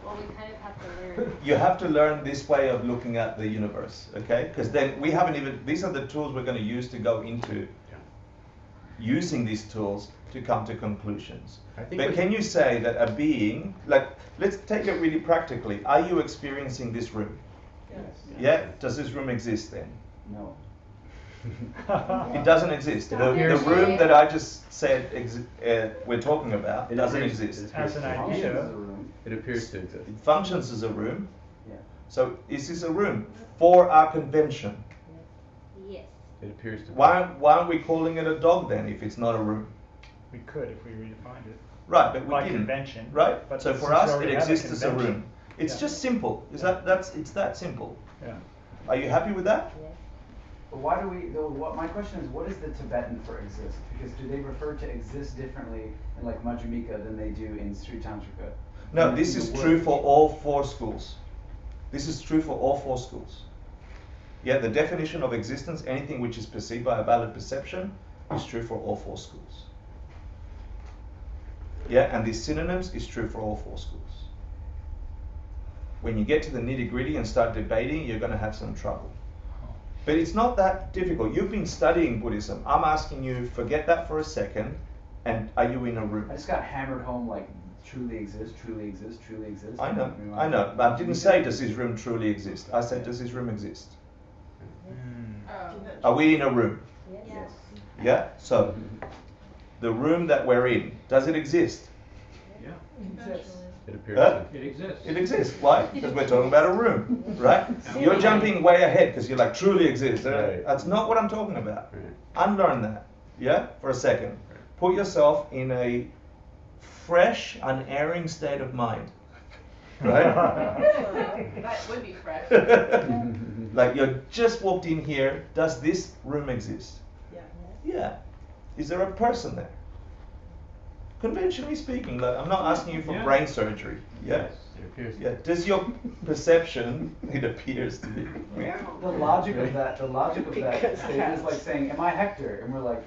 Well, we kind of have to learn. You have to learn this way of looking at the universe, okay? Because then we haven't even, these are the tools we're going to use to go into using these tools to come to conclusions. But can you say that a being, like, let's take it really practically. Are you experiencing this room? Yes. Yeah? Does this room exist then? No. It doesn't exist. The room that I just said we're talking about, it doesn't exist. As an idea, it appears to exist. It functions as a room. Yeah. So is this a room for our convention? Yes. It appears to. Why aren't we calling it a dog then if it's not a room? we could if we redefined it. Right, but we By didn't. convention. Right. But So since for we us, already it have a exists as a room. convention. It's Yeah. just simple. It's that simple. Yeah. Are you happy with that? But why do we, though, my question is, what is the Tibetan for exist? Because do they refer to exist differently in like Madhyamika than they do in Sri Tantrika? No, And this the is word- true for all four schools. This is true for all four schools. Yeah, the definition of existence, anything which is perceived by a valid perception, is true for all four schools. Yeah, and these synonyms is true for all four schools. When you get to the nitty-gritty and start debating, you're going to have some trouble. But it's not that difficult. You've been studying Buddhism. I'm asking you, forget that for a second, and are you in a room? I just got hammered home like truly exist, truly exist, truly exist. I know, but I didn't say does this room truly exist. I said does this room exist? Oh. Are we in a room? Yes. Yeah? So, the room that we're in, does it exist? Yeah, It appears Huh? to. it exists. It exists. Why? Because we're talking about a room, right? You're jumping way ahead because you're like, truly exists. Right. That's not what I'm talking about. Right. Unlearn that, yeah, for a second. Put yourself in a fresh, unerring state of mind, right? That would be fresh. Like you just walked in here, does this room exist? Yeah. Yeah. Is there a person there? Conventionally speaking, like, I'm not asking you for Yeah. brain surgery, yeah? It appears to. Yeah, does your perception, it appears to be, The logic of that Because statement is like saying, "Am I Hector?" And we're like,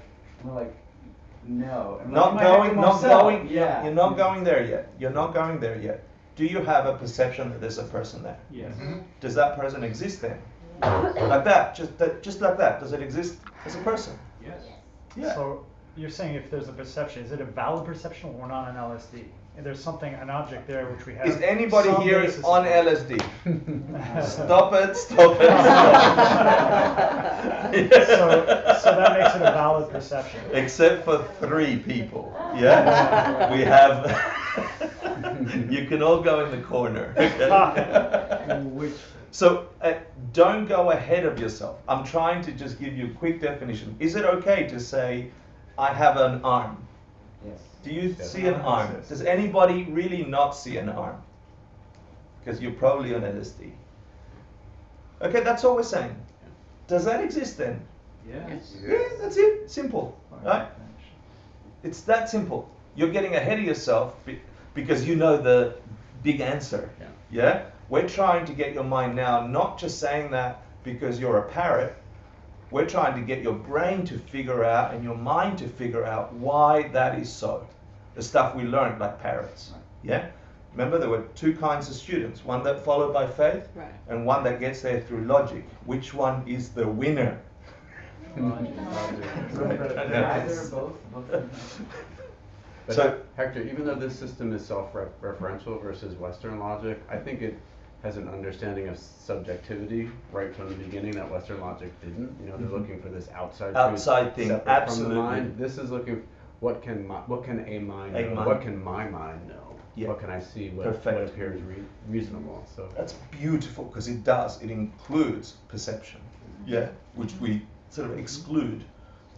No. Am I- Not am I going, Hector not Marcel? going, Yeah. you're not going there yet. You're not going there yet. Do you have a perception that there's a person there? Yes. Does that person exist then? Like that, just like that. Does it exist as a person? Yes. Yeah. So you're saying if there's a perception, is it a valid perception or not an LSD? And there's something, an object there which we have. Is anybody some here basis on for. LSD? Stop it, stop it, stop. So that makes it a valid perception. Except for 3 people. Yeah? We have. You can all go in the corner. Which So don't go ahead of yourself. I'm trying to just give you a quick definition. Is it okay to say, I have an arm? Yes. Do you Yes. see an arm? Does anybody really not see an arm? Because you're probably on LSD. Okay, that's all we're saying. Does that exist then? yes. Yeah, that's it. Simple. Right? It's that simple. You're getting ahead of yourself because you know the big answer. Yeah? We're trying to get your mind now, not just saying that because you're a parrot. We're trying to get your brain to figure out and your mind to figure out why that is so. The stuff we learned like parrots. Yeah? Remember, there were 2 kinds of students, one that followed by faith Right. and one that gets there through logic. Which one is the winner? Either or both. But So- Hector, even though this system is self-referential versus Western logic, I think it has an understanding of subjectivity right from the beginning that Western logic didn't. You know, they're looking for this outside truth Outside thing, separate absolutely. from the mind. This is looking what can a mind A know? mind. What can my mind know? Yeah. What can I see? What Perfect. appears reasonable? So That's beautiful because it does. It includes perception. Yeah, which we sort of exclude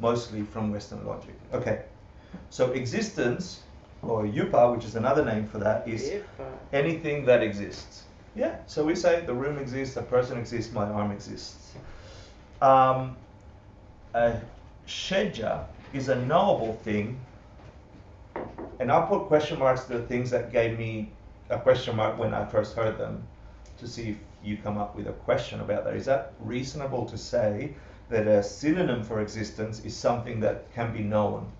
mostly from Western logic. Okay, so existence, or yupa, which is another name for that, is anything that exists. Yeah, so we say the room exists, a person exists, my arm exists. A sheja is a knowable thing, and I put question marks to the things that gave me a question mark when I first heard them, to see if you come up with a question about that. Is that reasonable to say that a synonym for existence is something that can be known?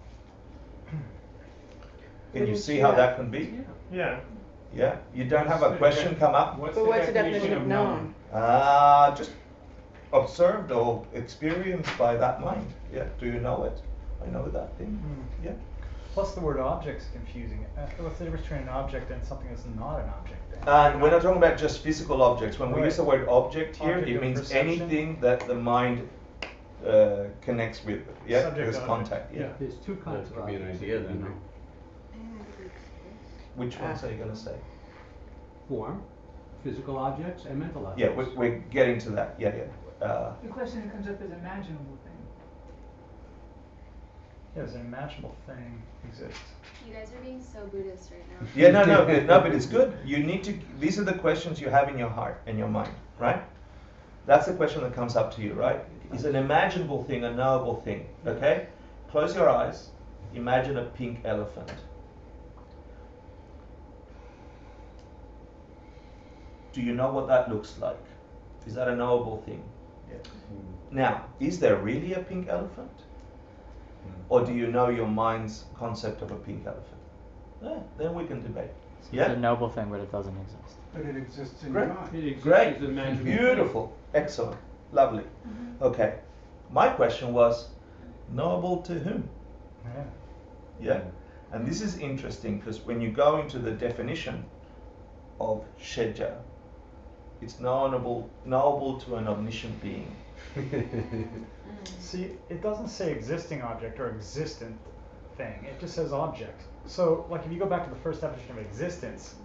Can you see how that can be? Yeah. Yeah? You don't have a question come up? What's But the what's the definition of known? Just observed or experienced by that mind. Yeah. Do you know it? I know that thing. Yeah. Plus the word object's confusing. What's the difference between an object and something that's not an object then? And we're not talking about just physical objects. When we use the word object here, Object it of means perception. anything that the mind connects with. Yeah, Subject there's object. contact. Yeah. Yeah. There's 2 that kinds of could be an objects, idea you then. know. Right? Which ones are you going to say? Form, physical objects, and mental objects. Yeah, we're getting to that. Yeah, yeah. The question that comes up is imaginable thing. Yeah, does an imaginable thing exist? You guys are being so Buddhist right now. Yeah, no, but it's good. You need to. These are the questions you have in your heart and your mind, right? That's the question that comes up to you, right? Is an imaginable thing a knowable thing? Okay. Close your eyes. Imagine a pink elephant. Do you know what that looks like? Is that a knowable thing? Yes. Now, is there really a pink elephant? Or do you know your mind's concept of a pink elephant? Yeah, then we can debate. It's a noble thing, but it doesn't exist. But it exists in Great. your mind. It exists Great. as an imaginable Beautiful. Excellent. Lovely. Okay. My question was, knowable to whom? Yeah. Yeah. And this is interesting because when you go into the definition of sheja, it's knowable to an omniscient being. See, it doesn't say existing object or existent thing. It just says object. So, like, if you go back to the first definition of existence,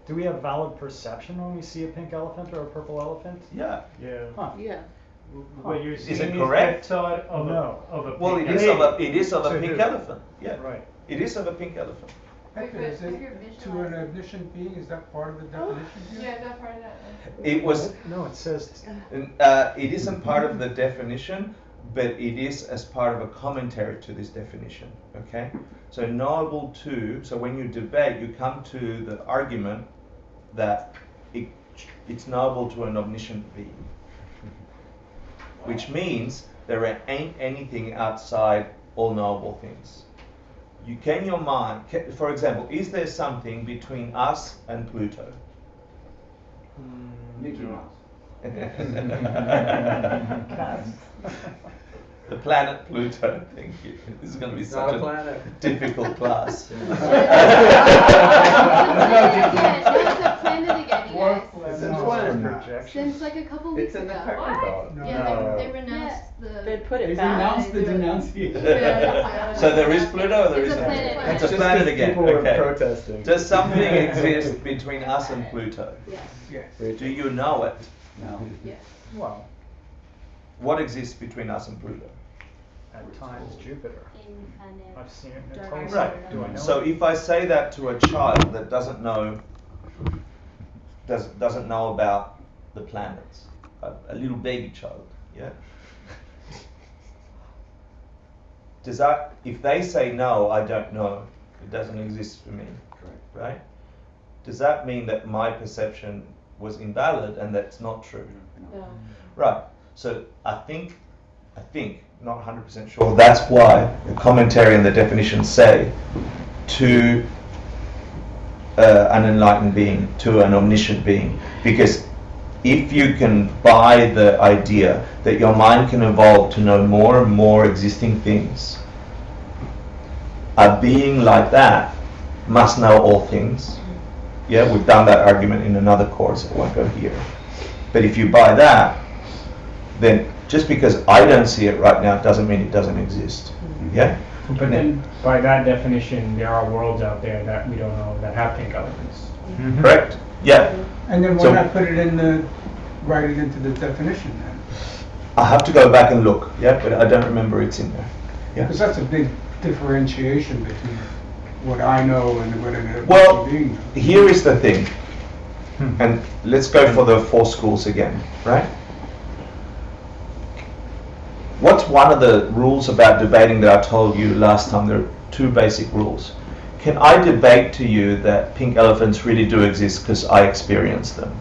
do we have valid perception when we see a pink elephant or a purple elephant? Yeah. Yeah. Huh. Yeah. What you're Is seeing it correct? that thought of No. a Well, pink it is of a To pink who? elephant. Yeah. Right. It is of a pink elephant. Hector, But is if it you're to an visualizing- omniscient being, is that part of the definition here? Yeah, is that part of that? It was. No, it says. It isn't part of the definition, but it is as part of a commentary to this definition. Okay. So knowable to. So when you debate, you come to the argument that it's knowable to an omniscient being, which means there ain't anything outside all knowable things. can your mind, for example, is there something between us and Pluto? Mickey Mouse. The planet Pluto. Thank you. This is going to be It's such not a a planet. difficult class. No, it's a planet again, you guys. It's a planet projection. Since like a couple weeks It's in the ago. technical. No. Yeah, they renounced They the. put it They back. denounced the denunciation. So there is Pluto or there It's a isn't? planet. It's a Just planet as again. people were Okay. protesting. Does something exist between us and Pluto? Yes. Yes. Do you know it? No. Yes. Well, What exists between us and Pluto? at times Jupiter. Infinite. I've seen it in a Dark telescope. Right. Do I know So it? if I say that to a child that doesn't know about the planets, a little baby child, yeah. Does that, if they say no, I don't know, it doesn't exist for me, Correct. right? Does that mean that my perception was invalid and that's not true? No. Right. So I think, not 100% sure, that's why the commentary and the definitions say to an enlightened being, to an omniscient being. Because if you can buy the idea that your mind can evolve to know more and more existing things, a being like that must know all things. Yeah, we've done that argument in another course, I won't go here. But if you buy that, then just because I don't see it right now doesn't mean it doesn't exist. Yeah? But then, by that definition, there are worlds out there that we don't know that have pink elephants. Correct? Yeah. And then why So- not put it write it into the definition then? I have to go back and look, yeah, but I don't remember it's in there. Yeah. Because that's a big differentiation between what I know and what a Well, being knows. here is the thing, and let's go for the 4 schools again, right? What's one of the rules about debating that I told you last time? There are 2 basic rules. Can I debate to you that pink elephants really do exist because I experienced them?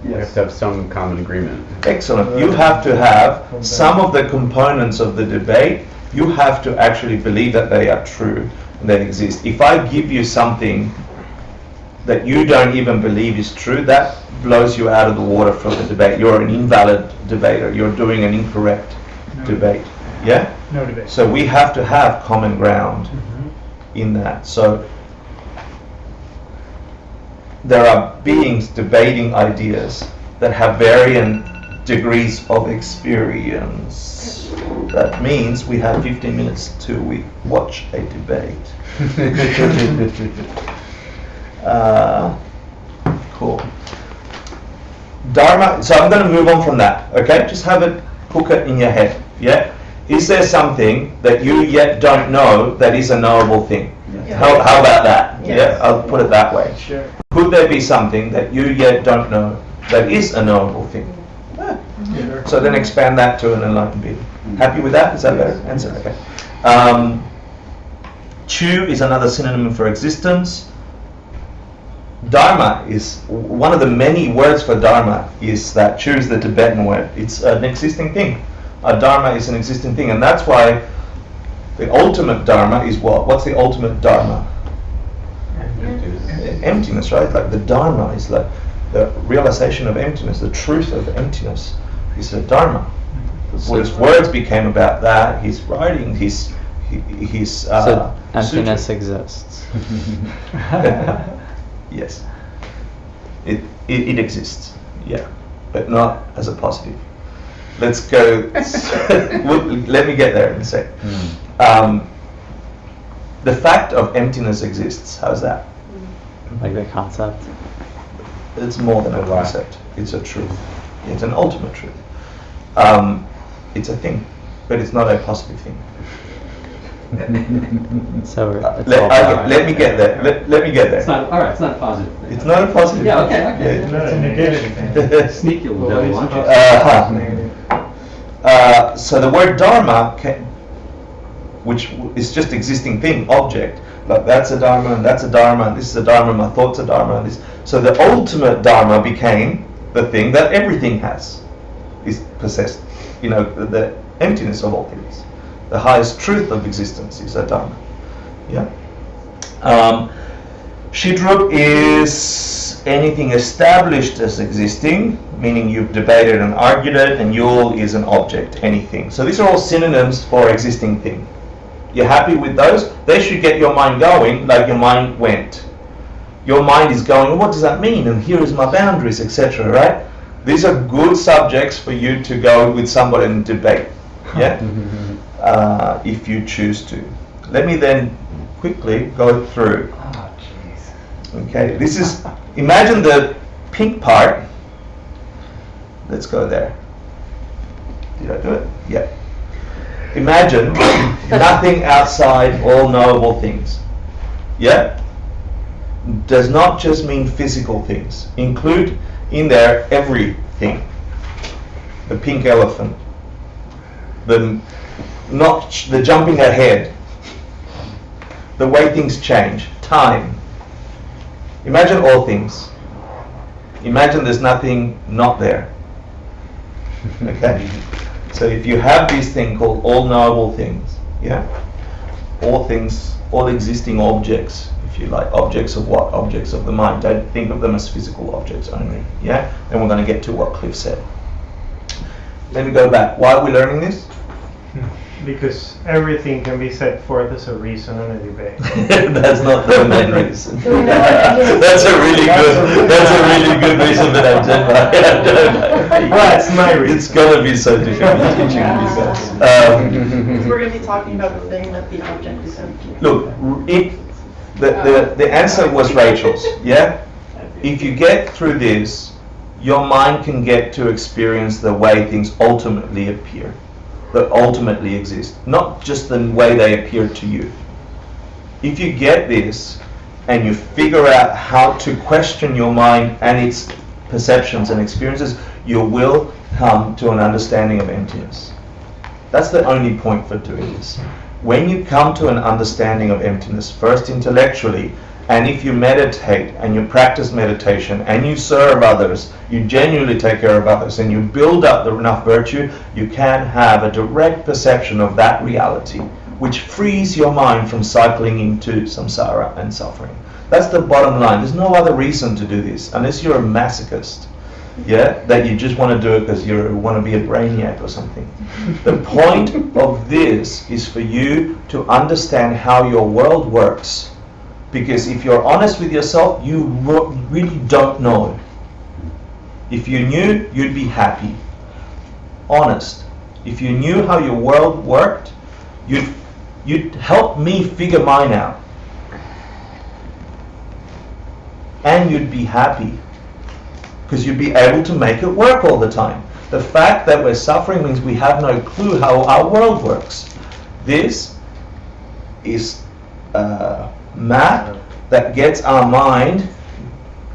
You have to have some common agreement. Excellent. You have to have some of the components of the debate, you have to actually believe that they are true and they exist. If I give you something that you don't even believe is true, that blows you out of the water from the debate. You're an invalid debater. You're doing an incorrect debate. Yeah? No debate. So we have to have common ground in that. So there are beings debating ideas that have varying degrees of experience. That means we have 15 minutes till we watch a debate. Cool. Dharma, so I'm going to move on from that, okay? Just have it, hook it in your head, yeah? Is there something that you yet don't know that is a knowable thing? Yeah. How about that? Yes. Yeah, I'll put it that way. Sure. Could there be something that you yet don't know that is a knowable thing? Yeah. So then expand that to an enlightened being. Happy with that? Is that a better answer? Okay. Chu is another synonym for existence. Dharma is one of the many words for Dharma. Is that Chu is the Tibetan word? It's an existing thing. Dharma is an existing thing, and that's why the ultimate Dharma is what? What's the ultimate Dharma? Emptiness, right? Like the Dharma is like the realization of emptiness, the truth of emptiness is the Dharma. The Buddhist words became about that. His writing, his So emptiness sutra. exists. Yes, it exists, yeah, but not as a positive. Let's go. Let me get there in a sec. The fact of emptiness exists. How's that? Like the concept. It's more than a concept. It's a truth. It's an ultimate truth. It's a thing, but it's not a positive thing. So it's Let, all let me get there. Let me get there. It's not, all right, it's not a positive thing. It's not a positive. Yeah, okay, okay. Yeah. It's a negation. Sneaky little devil, aren't you? So the word dharma, which is just existing thing, object, like that's a dharma and that's a dharma and this is a dharma, my thoughts are dharma and this. So the ultimate dharma became the thing that everything has, is possessed. You know, the emptiness of all things. The highest truth of existence is a dharma. Yeah. Shidrup is anything established as existing, meaning you've debated and argued it, and Yul is an object, anything. So these are all synonyms for existing thing. You're happy with those? They should get your mind going like your mind went. Your mind is going, what does that mean? And here is my boundaries, etc. Right? These are good subjects for you to go with somebody and debate. Yeah? If you choose to. Let me then quickly go through. Oh, jeez. Okay, this is, imagine the pink part. Let's go there. Did I do it? Yeah. Imagine nothing outside all knowable things. Yeah? Does not just mean physical things. Include in there everything. The pink elephant. The jumping ahead. The way things change. Time. Imagine all things. Imagine there's nothing not there. Okay? So if you have this thing called all knowable things, yeah? All things, all existing objects, if you like. Objects of what? Objects of the mind. Don't think of them as physical objects only, yeah? And we're going to get to what Cliff said. Let me go back. Why are we learning this? Because everything can be set forth as a reason in a debate. That's not the main reason. That's a really good reason that I'm saying. That's my reason. It's gonna be so difficult teaching you guys. We're going to be talking about the thing that the object is empty. Look, the answer was Rachel's. Yeah. If you get through this, your mind can get to experience the way things ultimately appear. That ultimately exist, not just the way they appear to you. If you get this and you figure out how to question your mind and its perceptions and experiences, you will come to an understanding of emptiness. That's the only point for doing this. When you come to an understanding of emptiness, first intellectually, and if you meditate and you practice meditation and you serve others, you genuinely take care of others and you build up enough virtue, you can have a direct perception of that reality, which frees your mind from cycling into samsara and suffering. That's the bottom line. There's no other reason to do this, unless you're a masochist, yeah, that you just want to do it because you want to be a brainiac or something. The point of this is for you to understand how your world works. Because if you're honest with yourself, you really don't know. If you knew, you'd be happy. Honest. If you knew how your world worked, you'd help me figure mine out. And you'd be happy. Because you'd be able to make it work all the time. The fact that we're suffering means we have no clue how our world works. This is map that gets our mind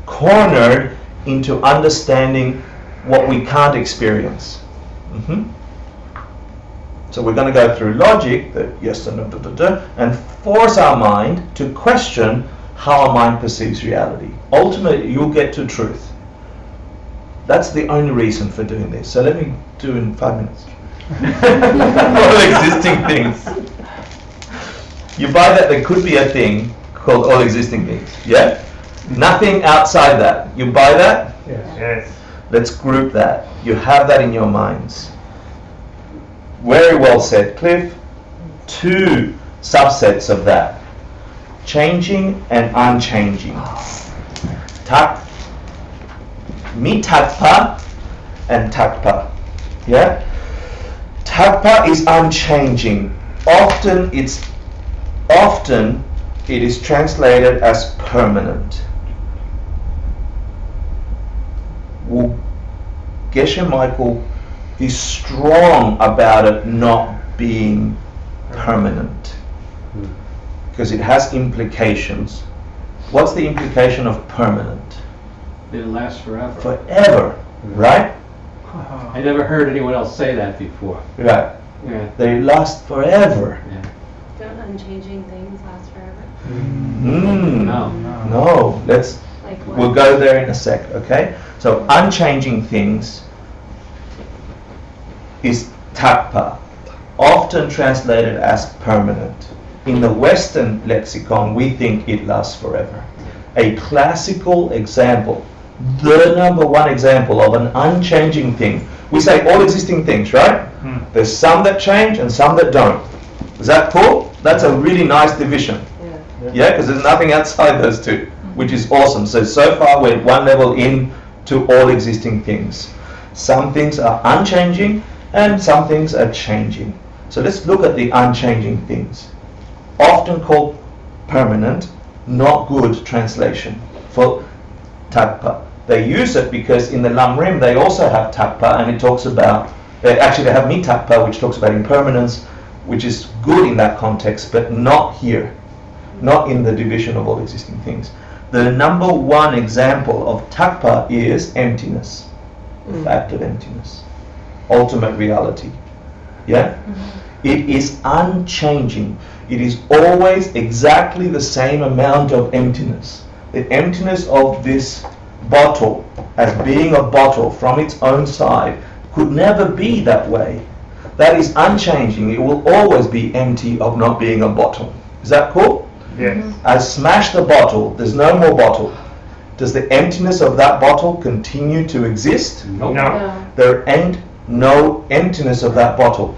cornered into understanding what we can't experience. So we're going to go through logic, that yes and no, and force our mind to question how our mind perceives reality. Ultimately, you'll get to truth. That's the only reason for doing this. So let me do in 5 minutes. All existing things. You buy that there could be a thing called all existing things, yeah? Nothing outside that. You buy that? Yes. Let's group that. You have that in your minds. Very well said, Cliff. 2 subsets of that. Changing and unchanging. Mitakpa and takpa. Yeah? Takpa is unchanging. Often it is translated as permanent. Geshe Michael is strong about it not being permanent because it has implications. What's the implication of permanent? It lasts forever. Forever, right? I never heard anyone else say that before. Right. Yeah. They last forever. Yeah. Don't unchanging things last forever? No. Like what? We'll go there in a sec, okay? So unchanging things is takpa, often translated as permanent. in the Western lexicon, we think it lasts forever. A classical example, the number one example of an unchanging thing. We say all existing things, right? There's some that change and some that don't. Is that cool? That's a really nice division. Yeah, because there's nothing outside those two, which is awesome. So far we're one level in to all existing things. Some things are unchanging and some things are changing. So let's look at the unchanging things. Often called permanent, not good translation for takpa. They use it because in the Lamrim they also have takpa, and it talks about, they have mitakpa, which talks about impermanence, which is good in that context, but not here, not in the division of all existing things. The number one example of takpa is emptiness, the fact of emptiness, ultimate reality. Yeah? It is unchanging. It is always exactly the same amount of emptiness. The emptiness of this bottle, as being a bottle from its own side, could never be that way. That is unchanging. It will always be empty of not being a bottle. Is that cool? Yes. I smash the bottle, there's no more bottle. Does the emptiness of that bottle continue to exist? No. There ain't no emptiness of that bottle.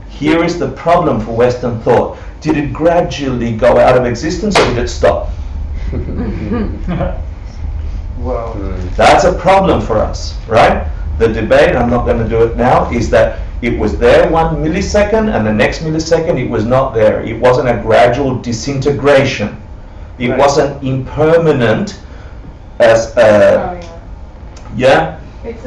Here is the problem for Western thought. Did it gradually go out of existence or did it stop? Well, That's a problem for us, right? The debate, I'm not going to do it now, is that it was there 1 millisecond and the next millisecond it was not there. It wasn't a gradual disintegration. It Right. wasn't impermanent as a, yeah?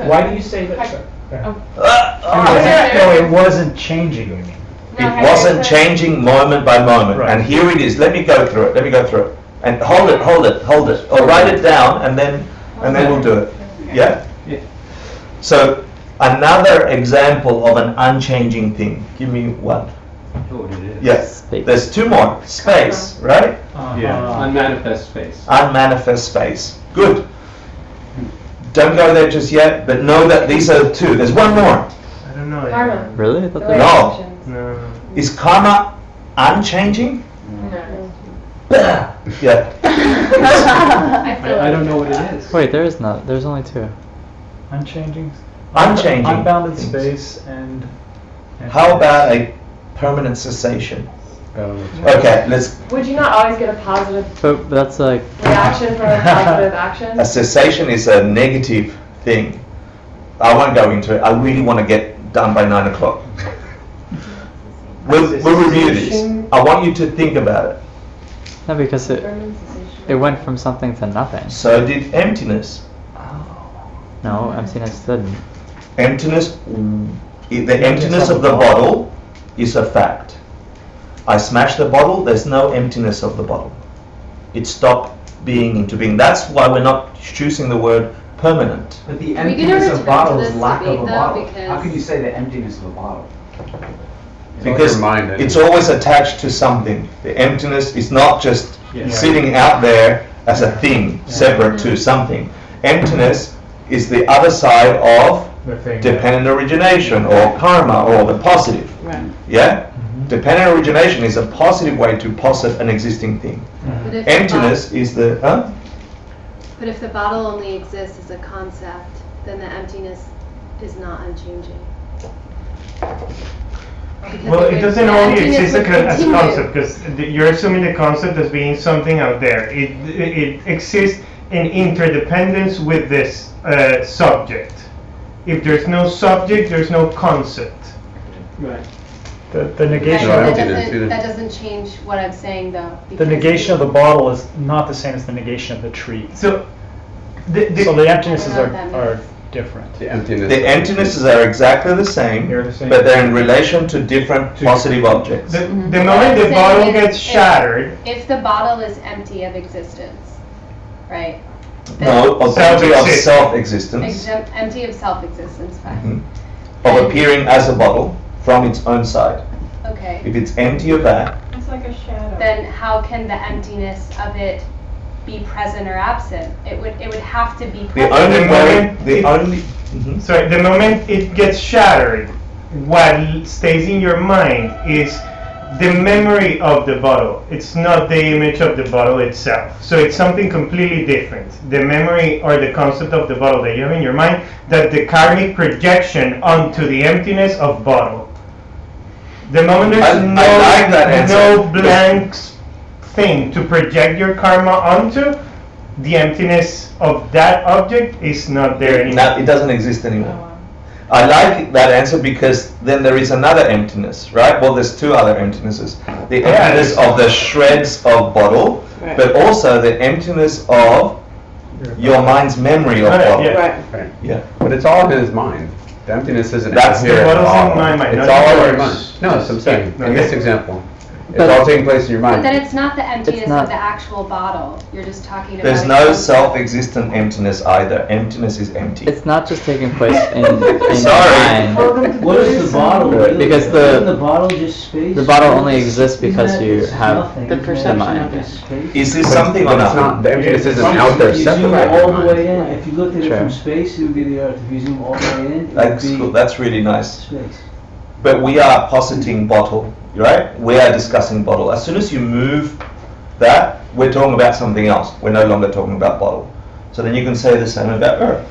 Why do you say that, sir? No, it wasn't changing, you mean? It wasn't changing moment by moment. Right. And here it is. Let me go through it. And hold it. Or write it down and then we'll do it. Yeah? Yeah. So another example of an unchanging thing. Give me one. Oh, it is. Yes. Space. There's two more. Space, right? Yeah, unmanifest space. Unmanifest space. Good. Don't go there just yet, but know that these are two. There's one more. I don't know. Karma. Really? I thought The they- No. No. Is karma unchanging? No. Yeah. I don't know what it is. Wait, there is not. There's only two. Unchanging? Unchanging Unbounded things. space and How about a permanent cessation? Okay, let's. Would you not always get a positive But that's like, reaction from a positive action? A cessation is a negative thing. I won't go into it. I really want to get done by 9 o'clock. We'll review this. I want you to think about it. no, because it went from something to nothing. So did emptiness. No, emptiness didn't. Emptiness, the emptiness of the bottle is a fact. I smash the bottle, there's no emptiness of the bottle. It stopped being into being. That's why we're not choosing the word permanent. But the Are we gonna emptiness return of bottle to is this lack of debate, a though? bottle. Because- How can you say the emptiness of a bottle? Because your mind, it's always attached to something. The emptiness is not just Yeah. sitting out there as a thing, separate to something. Emptiness is the other side of The thing. dependent origination or karma or the positive. Right. Yeah? Dependent origination is a positive way to posit an existing thing. But if the Emptiness is the, But if the bottle only exists as a concept, then the emptiness is not unchanging. Because Well, it doesn't the only emptiness exist would as a continue. concept, because you're assuming the concept as being something out there. It exists in interdependence with this subject. If there's no subject, there's no concept. Right. the negation No, of That it the, is. doesn't change what I'm saying though. the because negation of the bottle is not the same as the negation of the tree. So, So the emptinesses I don't know what that are means. different. The emptiness. the emptinesses are exactly the same, They're the same. but they're in relation to different positive objects. the What moment I'm the saying bottle is gets shattered, If the bottle is empty of existence, right? No, of empty of Self-existent. self-existence, Empty of self-existence, fine. of appearing as a bottle from its own side. Okay. If it's empty of that, It's like a shadow. Then how can the emptiness of it be present or absent? It would have to be the present. only The way, moment the it- only, sorry, the moment it gets shattered, what stays in your mind is the memory of the bottle. It's not the image of the bottle itself. So it's something completely different. The memory or the concept of the bottle that you have in your mind, that the karmic projection onto the emptiness of bottle. The moment there's I like that answer. no blank thing to project your karma onto, the emptiness of that object is not there anymore. It doesn't exist anymore. I like that answer because then there is another emptiness, right? Well, there's two other emptinesses. The emptiness of the shreds of bottle, Right. but also the emptiness of your mind's memory of bottle. Yeah. Right. Right. Yeah. But it's all in his mind. The emptiness isn't That's here the at bottle's all. in my mind, It's not all in your yours. mind. No, that's what I'm saying. Yeah. In this example, it's But- all taking place in your But mind. then it's not the emptiness not- of the actual bottle. You're just talking about. There's a no concept. self-existent emptiness either. Emptiness is empty. It's not just taking place in your Sorry. mind. What is the bottle? Right. Because Isn't the bottle just space? the bottle only exists because Isn't that you just have nothing? the Isn't that perception just of it. space? Is this But something or but it's nothing? not, the emptiness isn't If out there you separate zoom from your all the mind. way in, if you looked at it Sure. from space, it would be the Earth. If you zoom all the way in, it That's would be cool. That's really nice. space. But we are positing bottle, right? We are discussing bottle. As soon as you move that, we're talking about something else. We're no longer talking about bottle. So then you can say the same about Earth.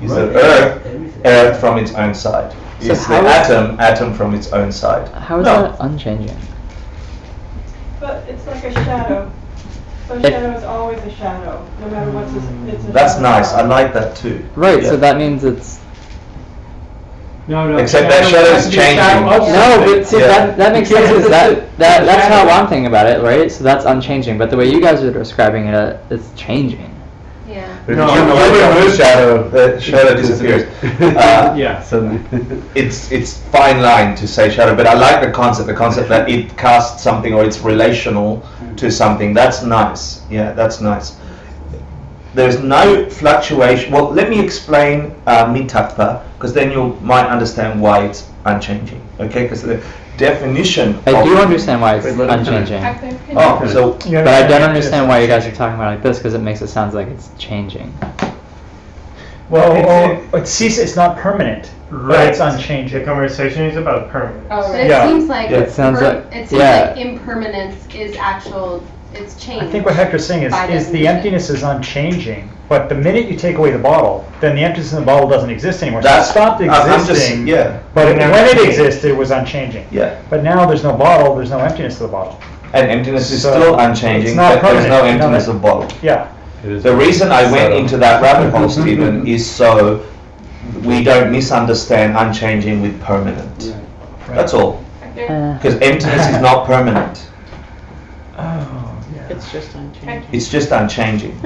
Is Right. the Earth, Everything. Earth from its own side? So Is the how is- atom from its own side? How is No. that unchanging? But it's like a shadow. So a If- shadow is always a shadow, no matter what's it's a That's shadow. nice. I like that too. Right, Yeah. so that means it's No. Except that shadow's changing. no, but see Yeah. that makes sense. Is that's how I'm thinking about it, right? So that's unchanging. But the way you guys are describing it, it's changing. Yeah. But if No, you turn no, away no, from no, the shadow, the shadow disappears. Yeah, suddenly. It's fine line to say shadow, but I like the concept that it casts something or it's relational to something. That's nice. Yeah, that's nice. There's no fluctuation. Well, let me explain mitattva, because then you might understand why it's unchanging. Okay, because the definition. I do understand why it's Wait, let him finish. unchanging. Hector, can Oh, you- so Yeah, But I don't yeah, understand yes. why you guys are talking about it like this, because it makes it sound like it's changing. Well, It's not permanent, but right. it's The unchanging. conversation is about permanence. Oh, But right. it Yeah. seems like Yeah. It sounds like- it seems yeah. like impermanence is actual. It's change. I think what Hector's saying is by the definition. emptiness is unchanging, but the minute you take away the bottle, then the emptiness in the bottle doesn't exist anymore. So it that's stopped I'm just- existing. yeah, But It never when it changed. existed, it was unchanging. yeah. But now there's no bottle, there's no emptiness to the bottle. And emptiness is So, still it's unchanging, not but there's no permanent, emptiness no. of bottle. Yeah. It is The reason I went subtle. into that rabbit hole, Stephen, is so we don't misunderstand unchanging with permanent. That's all. Hector, Because emptiness is not permanent. It's just unchanging. It's just unchanging.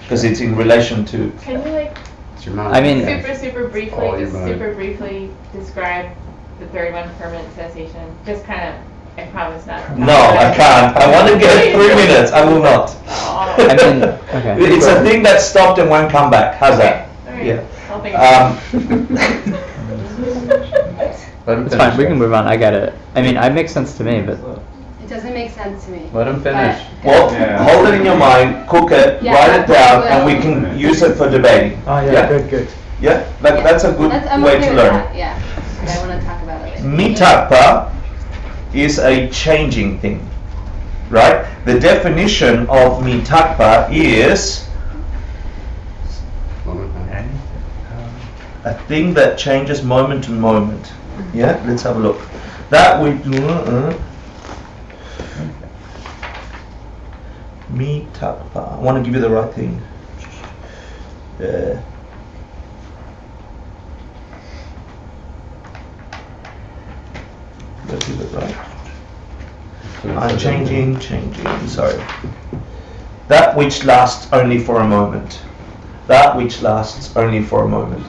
Because it's in relation to. can you like It's your mind. I mean- super briefly, all your just mind. super briefly describe the third one, permanent cessation? Just kind of, I promise not. No, I can't. I want to get 3 minutes. I will not. Oh. I mean, okay. It's a thing that stopped and won't come back. How's that? Alright. Yeah. I'll think about Let him It's finish. fine, we can move on, I get it. I mean, it makes sense to me, but It doesn't make sense to me. Let him finish. Well, Yeah. hold it in your mind, cook it, Yeah, write it down, and we will. can use it for debating. Oh, yeah, Yeah. good. Yeah, Yeah. that's a good I'm way okay to with learn. that, yeah. But I want to talk about it later. Mitattva is a changing thing, right? The definition of mitattva is a thing that changes moment to moment. Yeah, let's have a look. That we do. Mitattva. I want to give you the right thing. Let's give it right. Changing, sorry. That which lasts only for a moment. That which lasts only for a moment.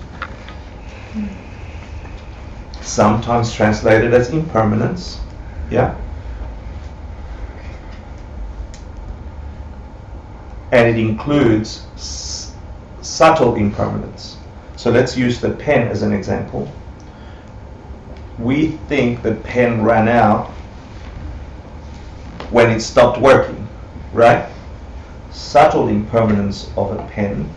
Sometimes translated as impermanence. Yeah? And it includes subtle impermanence. So let's use the pen as an example. We think the pen ran out when it stopped working, right? Subtle impermanence of a pen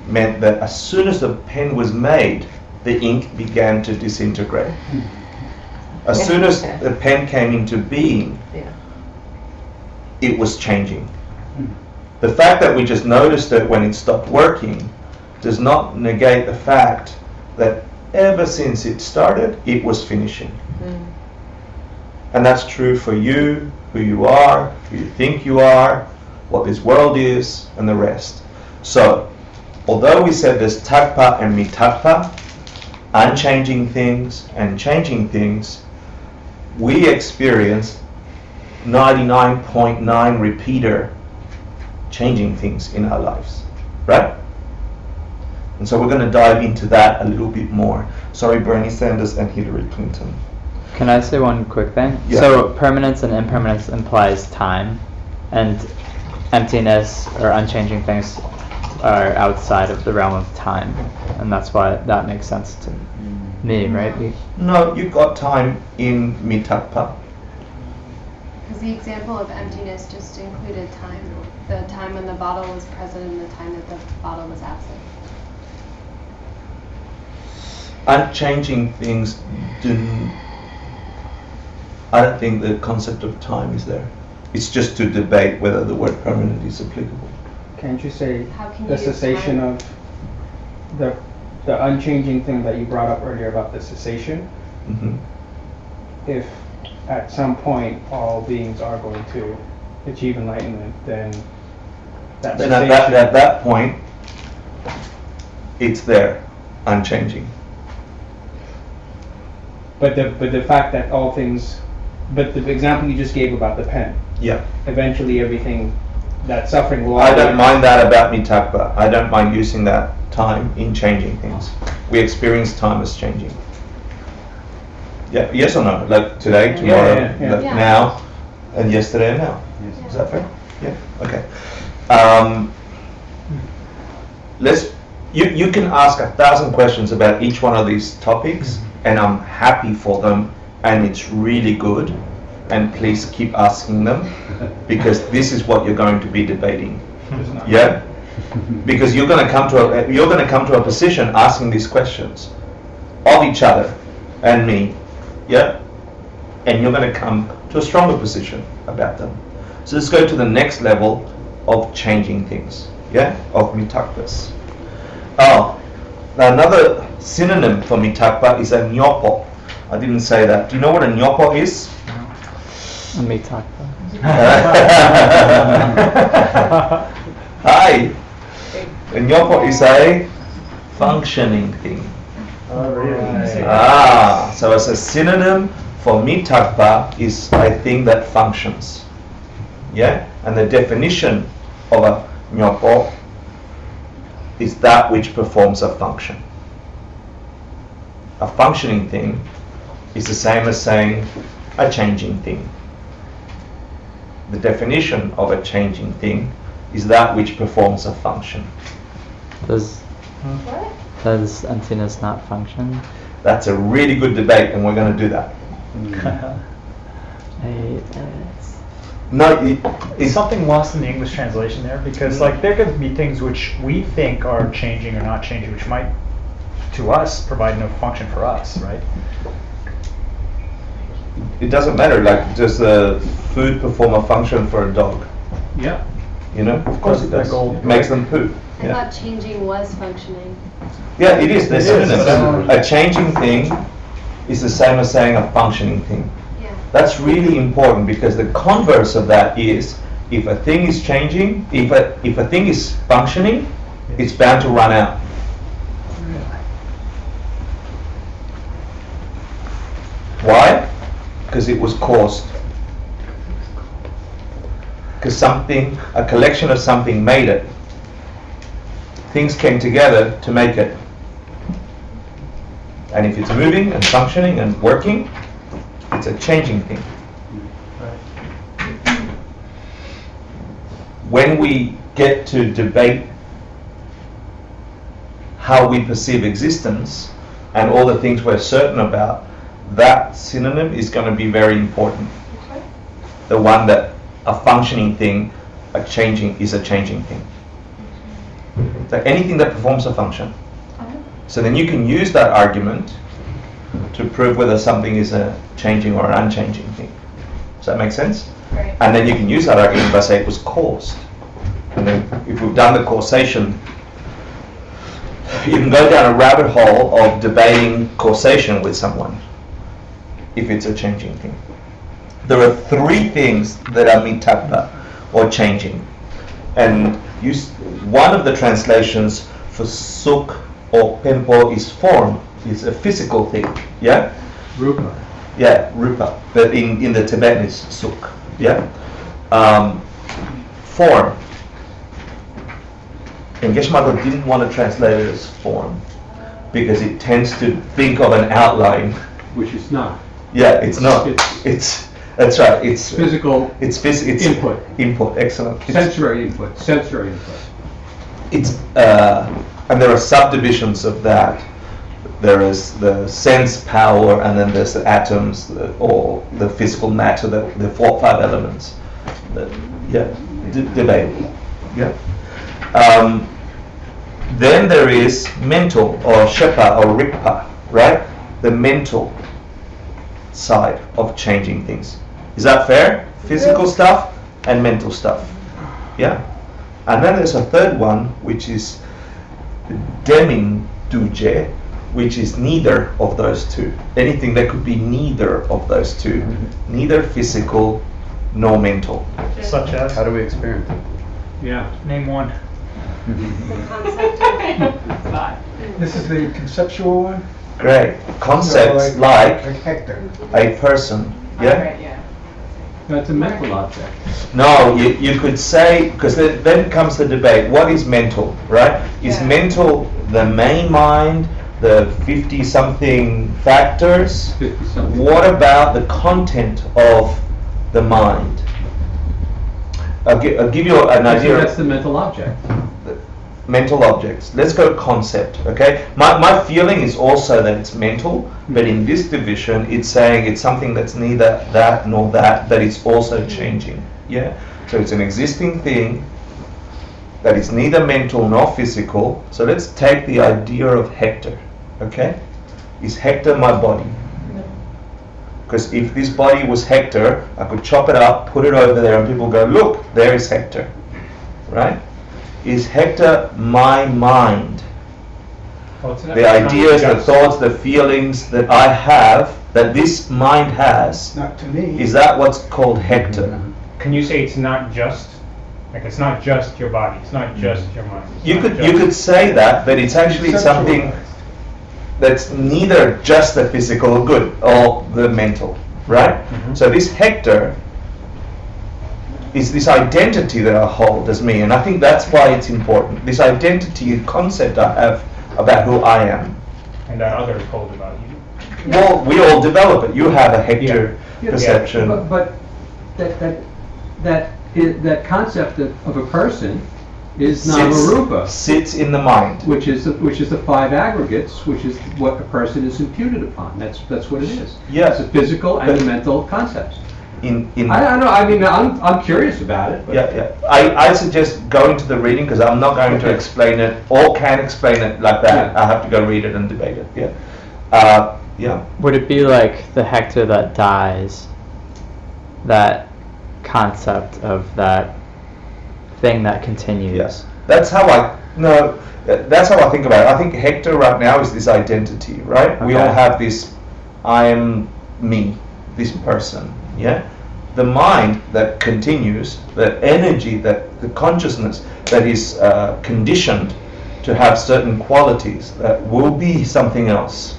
meant that as soon as the pen was made, the ink began to disintegrate. As soon as the pen came into being, Yeah. it was changing. The fact that we just noticed it when it stopped working does not negate the fact that ever since it started, it was finishing. And that's true for you, who you are, who you think you are, what this world is, and the rest. So, although we said there's tathpa and mitathpa, unchanging things and changing things, we experience 99.9 repeater changing things in our lives, right? And so we're going to dive into that a little bit more. Sorry, Bernie Sanders and Hillary Clinton. Can I say one quick thing? Yeah. So permanence and impermanence implies time, and emptiness or unchanging things are outside of the realm of time, and that's why that makes sense to me, right? No, you got time in mitathpa. Because the example of emptiness just included time. The time when the bottle was present and the time that the bottle was absent. Unchanging things didn't. I don't think the concept of time is there. It's just to debate whether the word permanent is applicable. Can't you say How can the you cessation time? of the unchanging thing that you brought up earlier about the cessation? Mm-hmm. If at some point all beings are going to achieve enlightenment, then that Then cessation. at that point, it's there, unchanging. But the fact that all things, but the example you just gave about the pen, Yeah. eventually everything, that suffering will. I don't mind that about mitathpa. I don't mind using that time in changing things. We experience time as changing. Yeah. Yes or no? Like today, tomorrow, Yeah. like Yeah. now, and yesterday and now. Yes. Is that fair? Yeah. Okay. You can ask 1,000 questions about each one of these topics, and I'm happy for them, and it's really good. And please keep asking them, because this is what you're going to be debating. Yeah, because you're going to come to a position asking these questions of each other and me. Yeah, and you're going to come to a stronger position about them. So let's go to the next level of changing things. Yeah, of mitathpas. Oh, another synonym for mitathpa is a nyopo. I didn't say that. Do you know what a nyopo is? Mitathpa. Hi. A nyopo is a functioning thing. Oh, really? So as a synonym for mitathpa is a thing that functions. Yeah? And the definition of a nyopo is that which performs a function. A functioning thing is the same as saying a changing thing. The definition of a changing thing is that which performs a function. Does What? emptiness not function? That's a really good debate, and we're going to do that. No, Is something lost in the English translation there? Because like there could be things which we think are changing or not changing, which might, to us, provide no function for us, right? it doesn't matter. Like, does the food perform a function for a dog? Yeah. You know, of course it does. It makes them poop. I Yeah. thought changing was functioning. Yeah, it is. They're It is. synonyms. A changing thing is the same as saying a functioning thing. Yeah. That's really important, because the converse of that is, if a thing is changing, if a thing is functioning, it's bound to run out. Why? Because it was caused. Because a collection of something made it. Things came together to make it. And if it's moving and functioning and working, it's a changing thing. When we get to debate how we perceive existence and all the things we're certain about, that synonym is going to be very important. The one that a functioning thing, is a changing thing. So anything that performs a function. So then you can use that argument to prove whether something is a changing or an unchanging thing. Does that make sense? Right. And then you can use that argument by saying it was caused. And then if we've done the causation, you can go down a rabbit hole of debating causation with someone if it's a changing thing. There are three things that are mitapa, or changing. And one of the translations for suk or pempo is form, is a physical thing, yeah? Rupa. Yeah, rupa, but in the Tibetan is suk, yeah? Form. And Geshe Degree didn't want to translate it as form because it tends to think of an outline. Which is not. Yeah, it's not. It's that's right. It's physical. It's input. Input. Excellent. Sensory input. Sensory input. It's and there are subdivisions of that. There is the sense power, and then there's the atoms, or the physical matter, the 4 or 5 elements. Debatable. Yeah. Then there is mental, or shepa, or rikpa, right? The mental side of changing things. Is that fair? Physical stuff and mental stuff. Yeah. And then there's a third one, which is deming duje, which is neither of those two. Anything that could be neither of those two. Neither physical nor mental. Such as? How do we experience it? Yeah. Name one. The concept of Five. This is the conceptual one? Great. Concepts So like Hector. a person. Yeah? Right, yeah. That's a mental object. No, you could say, because then comes the debate, what is mental, right? Is Yeah. mental the main mind, the 50-something factors? 50-something. What about the content of the mind? I'll give you an idea. That's the mental object. Mental objects. Let's go concept, okay? My feeling is also that it's mental, but in this division, it's saying it's something that's neither that nor that it's also changing, yeah? So it's an existing thing that is neither mental nor physical. So let's take the idea of Hector, okay? Is Hector my body? Because if this body was Hector, I could chop it up, put it over there, and people go, look, there is Hector, right? Is Hector my mind? The ideas, the thoughts, the feelings that I have, that this mind has, Not to me. is that what's called Hector? Can you say it's not just, like it's not just your body, it's not just your mind? it's You not could just- you could say that, but it's actually something that's neither just the physical good or the mental, right? So this Hector is this identity that I hold as me, and I think that's why it's important. This identity and concept I have about who I am. And that others hold about you. Well, we all develop it. You have a Hector Yeah. perception. But that concept of a person is Namarupa, sits in the mind, which is the 5 aggregates, which is what a person is imputed upon. That's what it is. Yeah. It's a physical and a mental concept. I don't know. I mean, I'm curious about it. But Yeah. I suggest going to the reading because I'm not going to explain it or can explain it like that. Yeah. I have to go read it and debate it. Yeah. Yeah. Would it be like the Hector that dies, that concept of that thing that continues? Yes. That's how that's how I think about it. I think Hector right now is this identity, right? We all Okay. have this, I am me, this person, yeah? The mind that continues, the energy, the consciousness that is conditioned to have certain qualities that will be something else.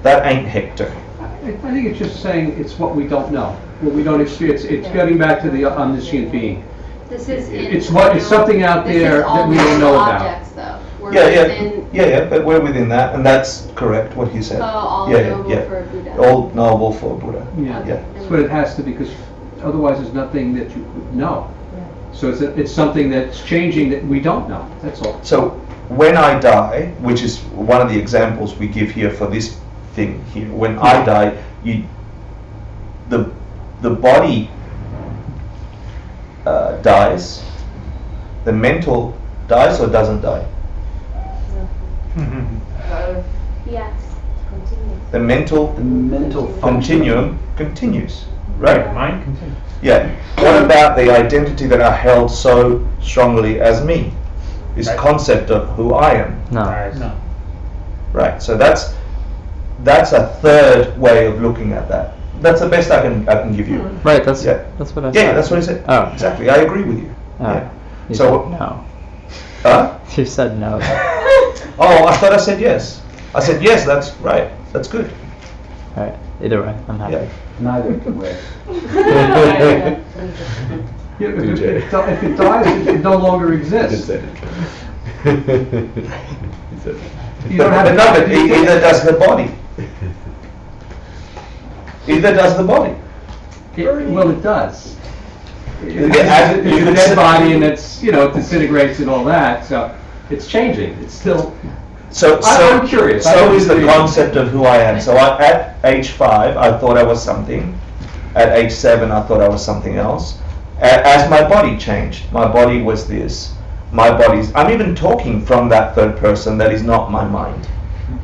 That ain't Hector. I think it's just saying it's what we don't know, what we don't experience. It's getting back to the omniscient being. This is It's something out there that we don't know about. Objects, though. We're Yeah, within, but we're within that, and that's correct what he said. all Yeah, knowable yeah. for Buddha. All knowable for Buddha. Yeah, Yeah. that's what it has to be, because otherwise there's nothing that you could know. So it's something that's changing that we don't know. That's all. So when I die, which is one of the examples we give here for this thing here, when I die, the body dies, the mental dies or doesn't die. Yes. The mental continuum continues, right? Mind continues. Yeah. What about the identity that I held so strongly as me? This concept of who I am. No. No. Right. So that's a third way of looking at that. That's the best I can give you. Right. That's Yeah. that's what I said. Yeah, that's what I said. Oh. Exactly. I agree with you. Oh. Yeah. You So said no. Huh? You said no. Oh, I thought I said yes. I said yes. That's right. That's good. All right. Either way, I'm happy. Yeah. Neither way. Yeah, if it dies, it no longer exists. You don't have no, but either does the body. Either does the body. Well, it does. It's Yeah, a dead body, and it's, it disintegrates and all that. So it's changing. It's still. I'm curious. So is the concept of who I am. So at age 5, I thought I was something. At age 7, I thought I was something else. As my body changed, my body was this. I'm even talking from that third person that is not my mind.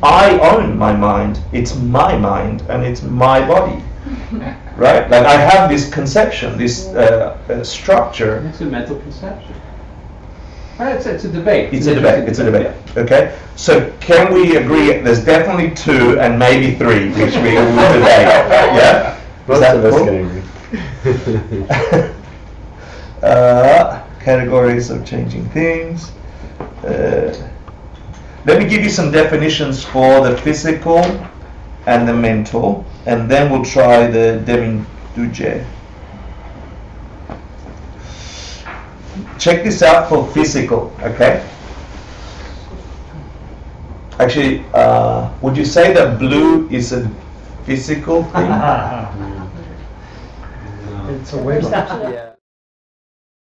I own my mind. It's my mind and it's my body. Right? Like I have this conception, this structure. It's a mental conception. It's a debate. It's a debate. Okay. So can we agree? There's definitely 2 and maybe 3, which we will debate. Yeah. Most of us can agree. Categories of changing things. Let me give you some definitions for the physical and the mental, and then we'll try the demi-duje. Check this out for physical, okay? Actually, would you say that blue is a physical thing? It's a wavelength. Yeah.